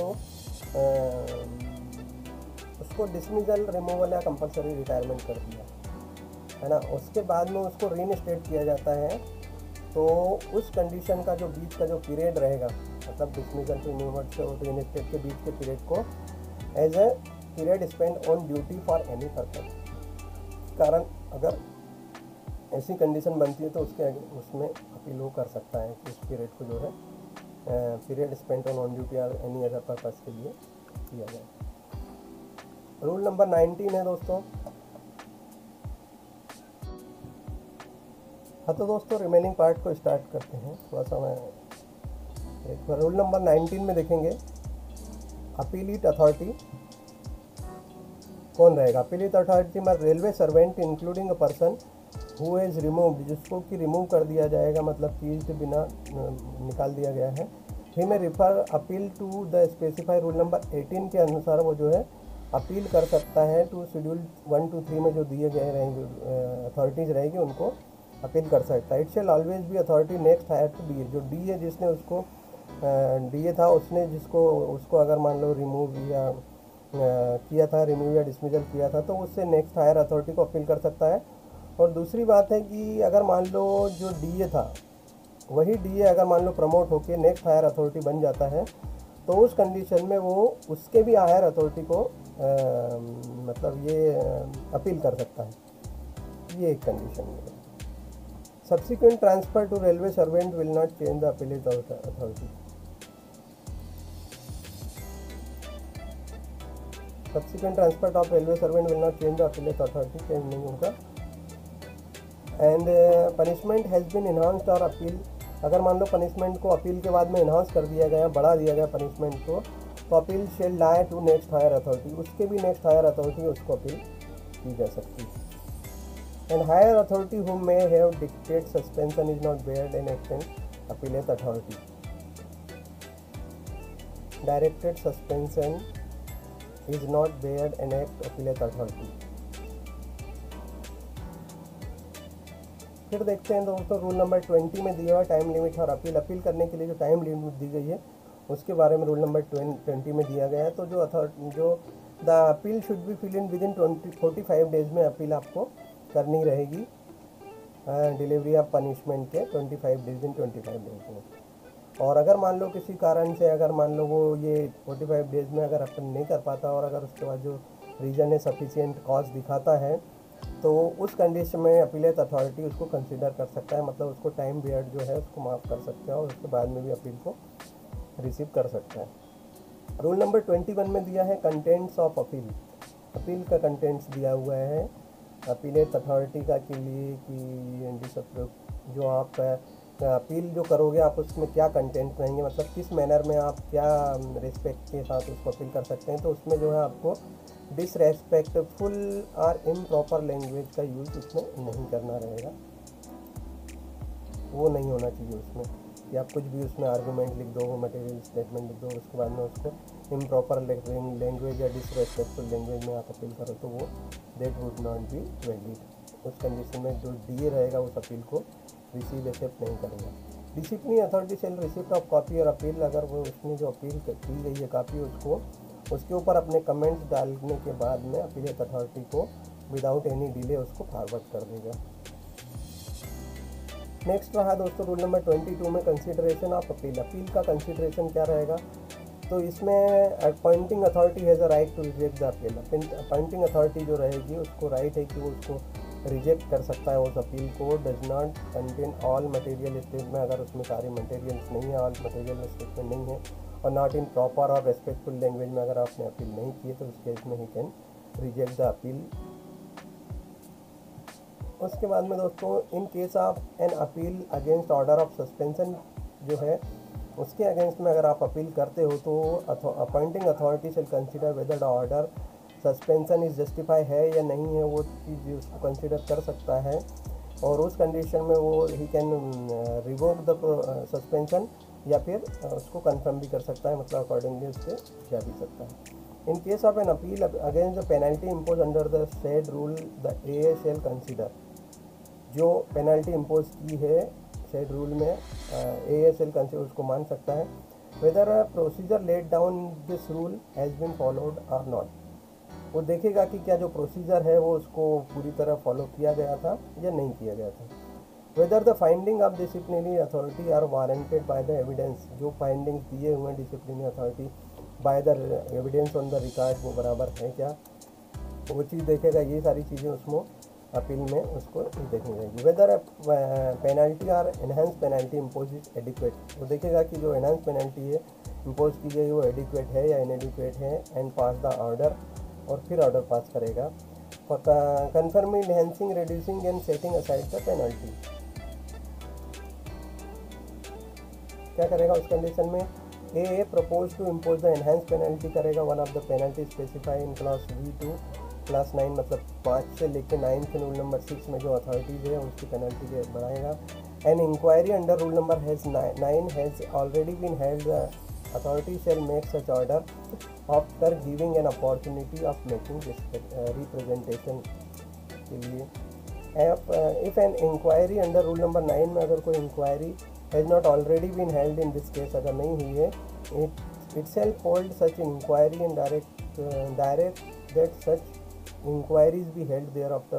डिसमिसल रिमूवल या कंपलसरी रिटायरमेंट कर दिया है ना, उसके बाद में उसको री इंस्टेट किया जाता है तो उस कंडीशन का जो बीच का जो पीरियड रहेगा, मतलब डिसमिसल रिमूवल से और री इंस्टेट के बीच के पीरियड को as a period spend on duty for any purpose, कारण अगर ऐसी कंडीशन बनती है तो उसमें अपील वो कर सकता है कि उस पीरियड को जो है पीरियड स्पेंड ऑन ड्यूटी और एनी अदर पर्पज के लिए किया जाए. रूल नंबर 19 है दोस्तों. हाँ तो दोस्तों रिमेनिंग पार्ट को स्टार्ट करते हैं. थोड़ा सा मैं एक बार रूल नंबर 19 में देखेंगे अपीलीट अथॉरिटी कौन रहेगा. अपीलीट अथॉरिटी में railway servant including a person who is removed, जिसको कि रिमूव कर दिया जाएगा, मतलब चीज के बिना निकाल दिया गया है. He may refer appeal to the specify, rule number 18 के अनुसार वो जो है अपील कर सकता है टू शेड्यूल 1 to 3 में जो दिए गए रहेंगे अथॉरिटीज़ रहेगी उनको अपील कर सकता है. It shall always be authority next higher to D, जो डी है जिसने उसको डी था उसने उसको अगर मान लो रिमूव या किया था, रिमूव या डिसमिसल किया था तो उससे नेक्स्ट हायर अथॉरिटी को अपील कर सकता है. और दूसरी बात है कि अगर मान लो जो डी था वही डी अगर मान लो प्रमोट होकर नेक्स्ट हायर अथॉरिटी बन जाता है तो उस कंडीशन में वो उसके भी हायर अथॉरिटी को मतलब ये अपील कर सकता है. ये एक कंडीशन है. Subsequent transfer to railway servant will not change the appellate authority. Subsequent transfer of railway servant will not change the appellate authority, change नहीं होगा. And punishment has been enhanced और अपील, अगर मान लो पनिशमेंट को appeal के बाद में enhance कर दिया गया, बढ़ा दिया गया पनिशमेंट को, तो appeal shall lie to next higher authority, उसके भी नेक्स्ट हायर अथॉरिटी उसको अपील की जा सकती है. And higher authority whom may have dictated suspension is not barred in extend appellate authority. Directed suspension is not barred in act appellate authority. फिर देखते हैं दोस्तों रूल नंबर 20 में दिया हुआ टाइम लिमिट और अपील करने के लिए जो टाइम लिमिट दी गई है उसके बारे में रूल नंबर 20 में दिया गया है. तो जो the appeal should be fill in within 45 days में अपील आपको करनी रहेगी डिलीवरी ऑफ पनिशमेंट के 25 डेज में. और अगर मान लो किसी कारण से अगर मान लो वो ये 45 डेज में अगर अपील नहीं कर पाता और अगर उसके बाद जो रीज़न है सफिशिएंट कॉज दिखाता है तो उस कंडीशन में अपीलेट अथॉरिटी उसको कंसीडर कर सकता है, मतलब उसको टाइम पीरियड जो है उसको माफ़ कर सकते हैं और उसके बाद में भी अपील को रिसीव कर सकता है. रूल नंबर 21 में दिया है कंटेंट्स ऑफ अपील. अपील का कंटेंट्स दिया हुआ है अपीलेट अथॉरिटी का के लिए कि जो आप अपील जो करोगे आप उसमें क्या कंटेंट रहेंगे, मतलब किस मैनर में आप क्या रिस्पेक्ट के साथ उसको अपील कर सकते हैं। तो उसमें जो है आपको डिसरेस्पेक्टफुल और इम्प्रॉपर लैंग्वेज का यूज़ उसमें नहीं करना रहेगा, वो नहीं होना चाहिए उसमें कि आप कुछ भी उसमें आर्गूमेंट लिख दो, मटेरियल स्टेटमेंट लिख दो, उसके बाद में उसको इम्प्रॉपर लैंग्वेज या डिसरेस्पेक्टफुल लैंग्वेज में आप अपील करो तो वो that would not be valid. उस कंडीशन में जो डीए रहेगा उस अपील को रिसीव एक्सेप्ट नहीं करेगा। Discipline authority shall receipt of copy और अपील, अगर वो उसने जो अपील की गई है कापी उसको उसके ऊपर अपने कमेंट्स डालने के बाद में अपीलेट अथॉरिटी को विदाउट एनी डिले उसको फॉरवर्ड कर देगा। नेक्स्ट रहा दोस्तों रूल नंबर 22 में कंसिडरेशन ऑफ अपील। अपील का कंसिडरेशन क्या रहेगा, तो इसमें appointing authority has a right to reject the appeal. Appointing authority जो रहेगी उसको राइट है कि वो उसको रिजेक्ट कर सकता है उस अपील को। Does not contain all material statement, अगर उसमें सारे मटेरियल्स नहीं है, ऑल मटेरियल स्टेटमेंट नहीं है, और नॉट इन प्रॉपर और रेस्पेक्टफुल लैंग्वेज में अगर आपने अपील नहीं की है तो उस केस में he can reject the appeal. उसके बाद में दोस्तों इन case of an appeal against order of suspension जो है उसके अगेंस्ट में अगर आप अपील करते हो तो appointing authority shall consider whether the order suspension is justify है या नहीं है, वो चीज़ उसको कंसिडर कर सकता है, और उस कंडीशन में वो ही कैन रिवोक द सस्पेंशन या फिर उसको कंफर्म भी कर सकता है, मतलब अकॉर्डिंगली उससे जा भी सकता है। In case of an appeal against the penalty impose under the said rule the A shall consider, जो पेनल्टी इम्पोज की है सेड रूल में ASL कंसिडर उसको मान सकता है, whether procedure laid down this rule has been followed और not. वो देखेगा कि क्या जो प्रोसीजर है वो उसको पूरी तरह फॉलो किया गया था या नहीं किया गया था। Whether the finding of disciplinary authority are warranted by the evidence, जो फाइंडिंग्स दिए हुए हैं disciplinary authority by the evidence on the record वो बराबर है क्या, वो चीज़ देखेगा। ये सारी चीज़ें उसमें अपील में उसको देखनी रहेगी। वेदर पेनल्टी और enhance penalty impose is adequate, वो देखेगा कि जो एनहेंस पेनल्टी है इम्पोज की गई वो एडिक्वेट है या इनएडिक्वेट है, एंड पास द ऑर्डर, और फिर ऑर्डर पास करेगा for confirming enhancing reducing and setting aside the penalty. क्या करेगा उस कंडीशन में, a propose to impose the enhance penalty करेगा, one of the penalty specify in class V2 class 9, मतलब 5 से लेकर 9 से रूल नंबर 6 में जो अथॉरिटीज़ है उसकी पेनल्टी रेट बढ़ाएगा। An inquiry under rule number 9 has already been held, the authority shall make such order after giving an opportunity of making representation के लिए। If an inquiry under rule number 9 में अगर कोई inquiry has not already been held in this case, अगर नहीं हुई है, itself hold such inquiry and direct that such inquiries be held thereafter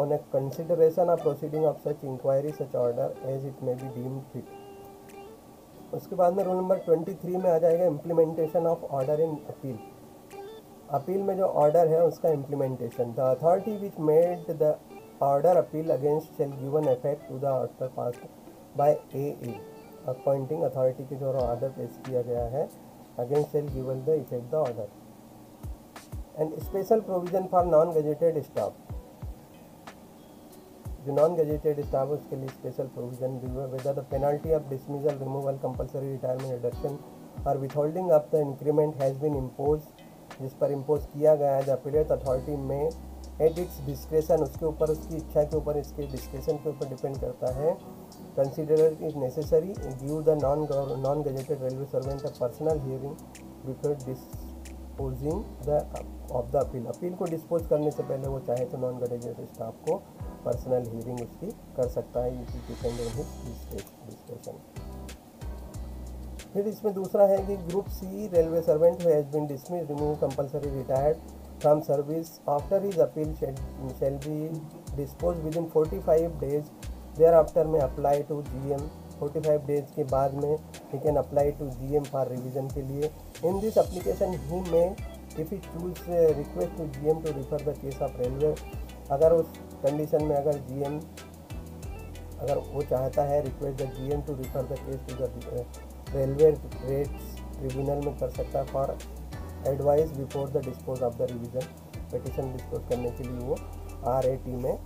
on a consideration of proceeding of such inquiry such order as it may be deemed fit। उसके बाद में rule number 23 में आ जाएगा implementation of order in appeal. Appeal में जो order है उसका implementation, the authority which made the order appeal against shall given effect to the order passed by AA। Appointing authority के जो ऑर्डर पेश किया गया है against shall given the effect the order. And special provision for non gazetted staff, जो non gazetted staff है उसके लिए स्पेशल प्रोविजन भी हुआ। Whether the penalty of dismissal, removal, compulsory retirement, reduction और withholding of the increment has been impose, जिस पर impose किया गया है, the appellate authority may at its discretion, उसके ऊपर उसकी इच्छा के ऊपर इसके डिस्क्रेशन के ऊपर डिपेंड करता है, consider it necessary give the non gazetted railway servant a personal hearing before disposing the of the appeal. Appeal को डिस्पोज करने से पहले वो चाहे तो नॉन गजेटेड स्टाफ को पर्सनल हियरिंग उसकी कर सकता है, डिस्क्रेशन। फिर इसमें दूसरा है कि group C, railway servant who has been dismissed, remove, compulsory retired from service after his appeal shall be dispose within 45 days thereafter में अप्लाई टू GM। 45 डेज के बाद में ही can apply to GM for revision के लिए। In this application he may if he choose request to GM to refer the case of railway, अगर उस condition में अगर GM अगर वो चाहता है request the GM to refer the case to the railway rates tribunal में कर सकता है for advice before the dispose of the revision. Petition डिस्पोज करने के लिए वो RAT में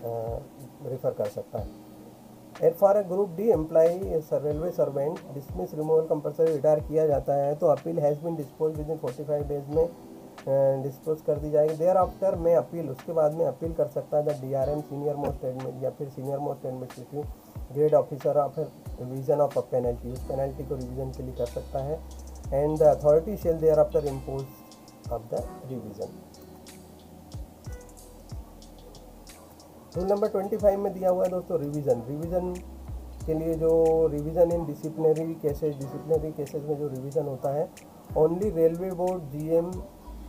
रेफ़र कर सकता है। And for a group D employee railway servant dismiss removal compulsory retire किया जाता है तो appeal has been dispose within 45 days में डिस्पोज कर दी जाएगी। देयर आफ्टर में अपील, उसके बाद में अपील कर सकता है the DRM senior most admit या फिर senior most administrative grade officer of revision of a penalty, उस पेनल्टी को रिवीजन के लिए कर सकता है। And the authority shall thereafter impose of the revision. Rule number 25 में दिया हुआ है दोस्तों रिवीजन। रिवीजन के लिए जो रिवीजन इन डिसिप्लिनरी केसेस में जो रिवीजन होता है, only railway board GM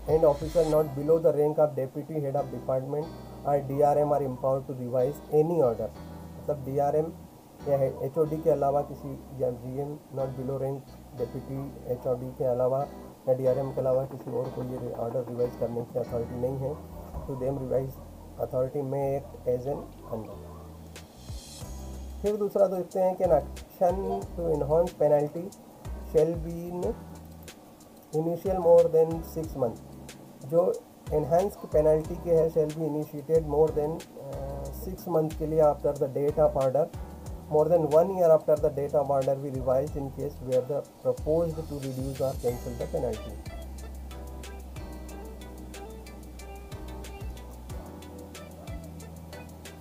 and officer not below the rank of deputy head of department और DRM are empowered to revise any order. मतलब DRM या HOD के अलावा किसी या GM not below rank deputy HOD के अलावा या DRM के अलावा किसी और को ये ऑर्डर रिवाइज करने की अथॉरिटी नहीं है। To them revise authority may act as an under. फिर दूसरा देखते हैं कि an action to enhance penalty shall be in initial more than 6 month. जो एनहांस पेनल्टी के है shall be initiated more than 6 month के लिए after the date of order, more than 1 year after the date of order we revised in case where the proposed to reduce or cancel the penalty.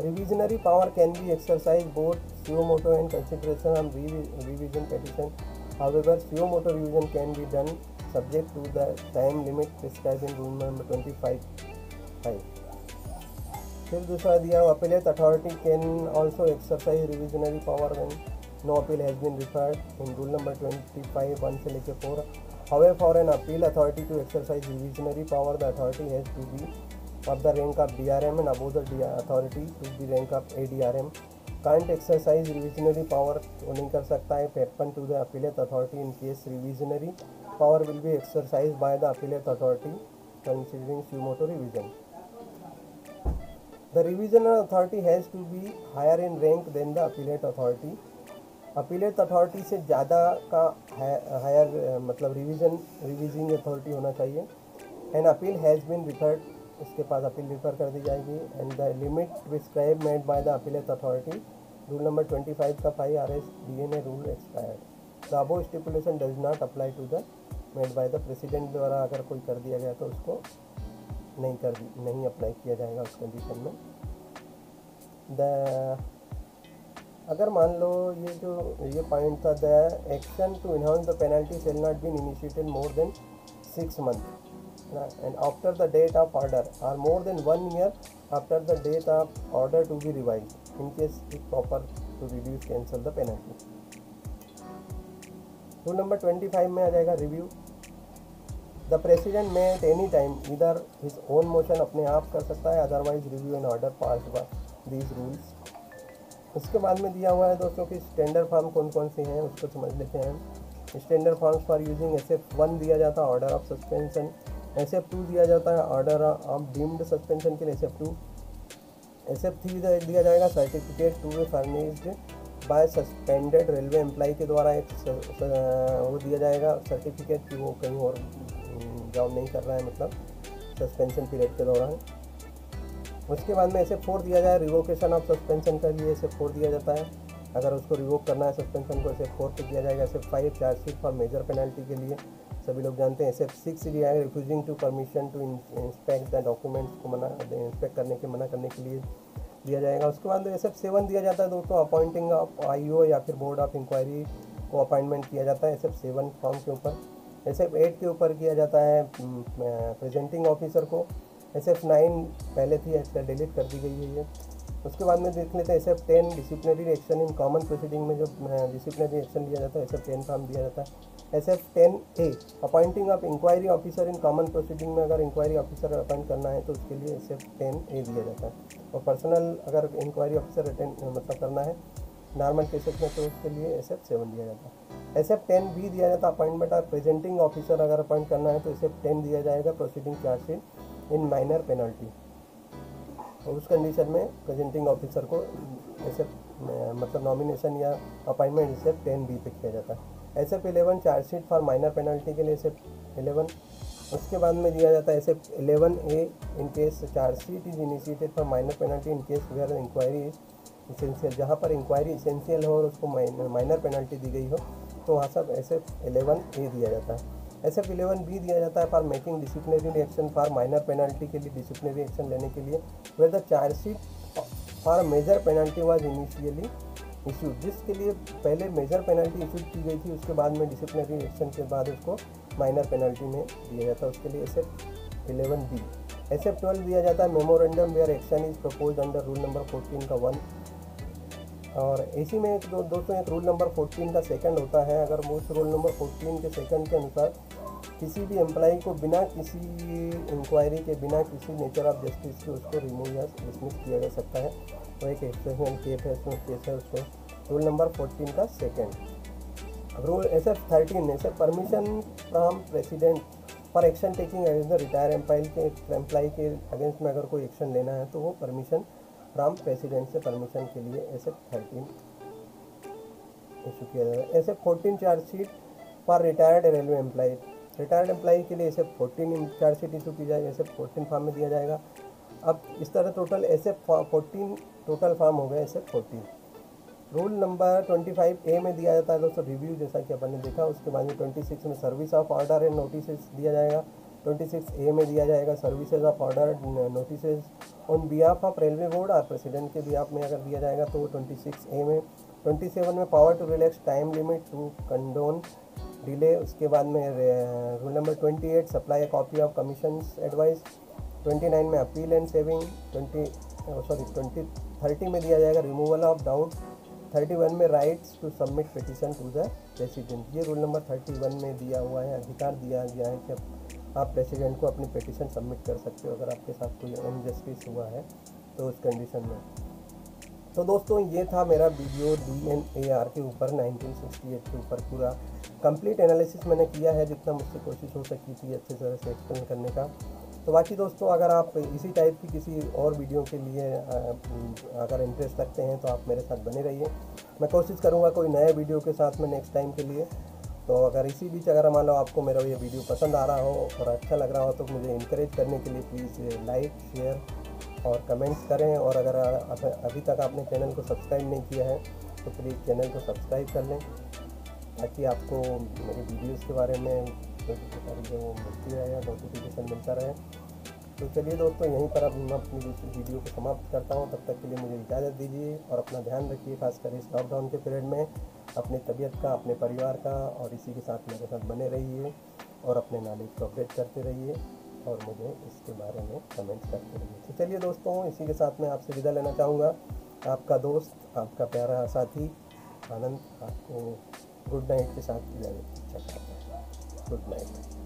Revisionary power can be exercised both suo motu and consideration on revision petition. However, suo motu revision can be done subject to the time limit prescribed in rule number 25. फिर दूसरा दिया हुआ appellate authority can also exercise revisionary power when no appeal has been referred in rule number 25 1 से लेकर 4। However for an appeal authority to exercise revisionary power the authority has to be of the rank of DRM and above the authority to be rank of ADRM। Can't exercise revisionary power वो नहीं कर सकता है happen to the appellate authority in case revisionary power will be exercise by the appellate authority considering suo motu revision. The revisional authority has to be higher in rank than the appellate authority. Appellate authority से ज़्यादा का higher मतलब रिविजिंग authority होना चाहिए। And appeal has been referred, उसके पास appeal refer कर दी जाएगी। And the limit prescribe made by the appellate authority rule number 25 का 5 RS DNA rule expired. The above stipulation does not apply to the made by the president द्वारा अगर कोई कर दिया गया तो उसको नहीं अप्लाई किया जाएगा उस कंडीशन में। अगर मान लो ये पॉइंट था, the action to enhance the penalty shall not been initiated more than 6 month and after the date of order और more than 1 year after the date of order to be revise in case it proper to reduce cancel the penalty. Rule number 25 में आ जाएगा review. The president may at any time either his own motion अपने आप कर सकता है, otherwise review and order pass by these rules. उसके बाद में दिया हुआ है दोस्तों कि स्टैंडर्ड फॉर्म कौन कौन से हैं उसको समझ लेते हैं। Standard forms for using SF1 दिया जाता है ऑर्डर ऑफ सस्पेंशन, SF2 दिया जाता है ऑर्डर ऑफ डीम्ड सस्पेंशन के लिए SF2, SF3 दिया जाएगा certificate to be furnished by suspended railway employee के द्वारा एक वो दिया जाएगा सर्टिफिकेट कि वो कहीं और जॉब नहीं कर रहा है, मतलब सस्पेंशन पीरियड के दौरान। उसके बाद में SF4 दिया जाए रिवोकेशन ऑफ सस्पेंशन के लिए SF4 दिया जाता है, अगर उसको रिवोक करना है सस्पेंशन को SF4 पे किया जाएगा। SF5 chargesheet for major penalty के लिए सभी लोग जानते हैं। SF6 दिया है refusing to permission to inspect the documents को इंस्पेक्ट करने के मना करने के लिए दिया जाएगा। उसके बाद SF7 दिया जाता है दोस्तों अपॉइंटिंग ऑफ IO या फिर बोर्ड ऑफ इंक्वायरी को अपॉइंटमेंट किया जाता है SF7 फॉर्म के ऊपर। SF8 के ऊपर किया जाता है प्रेजेंटिंग ऑफिसर को। SF9 पहले थी, इसका डिलीट कर दी गई है ये। उसके बाद में देख लेते हैं SF10 disciplinary action in common proceeding में जो डिसिप्लिनरी एक्शन लिया जाता है SF10 फॉर्म दिया जाता है। SF10A appointing of inquiry officer in common proceeding में अगर इंक्वायरी ऑफिसर अपॉइंट करना है तो उसके लिए SF10A दिया जाता है। और पर्सनल अगर इंक्वायरी ऑफिसर मतलब करना है नॉर्मल केसेस में तो उसके लिए SF7 दिया जाता है। SF10B दिया जाता है अपॉइंटमेंट ऑफ प्रेजेंटिंग ऑफिसर अगर अपॉइंट करना है तो SF10 दिया जाएगा प्रोसीडिंग चार्जशीट इन माइनर पेनल्टी। और उस कंडीशन में प्रेजेंटिंग ऑफिसर को मतलब नॉमिनेशन या अपॉइंटमेंट SF10B पे किया जाता है। SF11 chargesheet for minor penalty के लिए SF11। उसके बाद में दिया जाता है SF11A in case charge sheet is initiated for minor penalty in case where inquiry is essential, जहाँ पर इंक्वायरी इसेंशियल हो और उसको माइनर पेनल्टी दी गई हो तो वहाँ सब SF11A दिया जाता है। SF11B दिया जाता है for making disciplinary action for minor penalty के लिए, डिसिप्लिनरी एक्शन लेने के लिए, where the charge sheet for major penalty was initially issued, जिसके लिए पहले मेजर पेनल्टी इशूड की गई थी, उसके बाद में डिसिप्लिनरी एक्शन के बाद उसको माइनर पेनल्टी में दिया जाता है, उसके लिए SF11B। SF12 दिया जाता है memorandum where action is propose under rule number 14 का 1, और इसी में दोस्तों एक रूल नंबर 14 का सेकंड होता है। अगर वो उस रूल नंबर 14 के सेकंड के अनुसार किसी भी एम्प्लॉई को बिना किसी इंक्वायरी के, बिना किसी नेचर ऑफ जस्टिस के उसको रिमूव या डिसमिस किया जा सकता है, वो एक एक्सेप्शनल केस है उसको रूल नंबर 14 का second. Rule SF13 SF permission from president for action taking against the retire employee के अगेंस्ट में अगर कोई एक्शन लेना है तो वो परमिशन फ्रॉम प्रेसिडेंट से परमिशन के लिए SF13 इशू किया जाएगा। SF14 chargesheet for retired railway employee, retired employee के लिए SF14 चार्जशीट इशू की जाएगी, SF14 फॉर्म में दिया जाएगा। अब इस तरह टोटल SF14 टोटल फॉर्म हो गया SF14। रूल नंबर 25A में दिया जाता है दोस्तों रिव्यू, जैसा कि अपन ने देखा। उसके बाद में 26 में service of order and notice दिया जाएगा। 26A में दिया जाएगा services of order notice on behalf of railway board और प्रेसिडेंट के बिहाफ में अगर दिया जाएगा तो 26A में। 27 में power to relax time limit to condone delay. उसके बाद में rule number 28 supply a copy of commission advice. 29 में अपील एंड सेविंग। 30 में दिया जाएगा रिमूवल ऑफ डाउट। 31 में rights to submit petition to the president. ये रूल नंबर 31 में दिया हुआ है, अधिकार दिया गया है कि आप प्रेसिडेंट को अपनी पिटिशन सबमिट कर सकते हो अगर आपके साथ कोई इनजस्टिस हुआ है तो उस कंडीशन में। तो दोस्तों ये था मेरा वीडियो DNAR के ऊपर 1968 के ऊपर पूरा कंप्लीट एनालिसिस मैंने किया है, जितना मुझसे कोशिश हो सकी थी अच्छे तरह से एक्सप्लेन करने का। तो बाकी दोस्तों अगर आप इसी टाइप की किसी और वीडियो के लिए अगर इंटरेस्ट रखते हैं तो आप मेरे साथ बने रहिए। मैं कोशिश करूँगा कोई नए वीडियो के साथ में नेक्स्ट टाइम के लिए। तो अगर इसी बीच अगर मान लो आपको मेरा ये वीडियो पसंद आ रहा हो और अच्छा लग रहा हो तो मुझे इनकरेज करने के लिए प्लीज़ लाइक, शेयर और कमेंट्स करें। और अगर अभी तक आपने चैनल को सब्सक्राइब नहीं किया है तो प्लीज़ चैनल को सब्सक्राइब कर लें, ताकि आपको मेरी वीडियोज़ के बारे में जो वो मिलती रहे या नोटिफिकेशन मिलता रहे। तो चलिए दोस्तों यहीं पर अब मैं अपनी वीडियो को समाप्त करता हूँ। तब तक के लिए मुझे इजाज़त दीजिए और अपना ध्यान रखिए, खासकर इस लॉकडाउन के पीरियड में अपनी तबीयत का, अपने परिवार का, और इसी के साथ मेरे साथ बने रहिए और अपने नॉलेज को अपडेट करते रहिए और मुझे इसके बारे में कमेंट्स करते रहिए। तो चलिए दोस्तों इसी के साथ मैं आपसे विदा लेना चाहूँगा। आपका दोस्त, आपका प्यारा साथी आनंद आपको गुड नाइट के साथ इजाज़त चाहता है। Good night.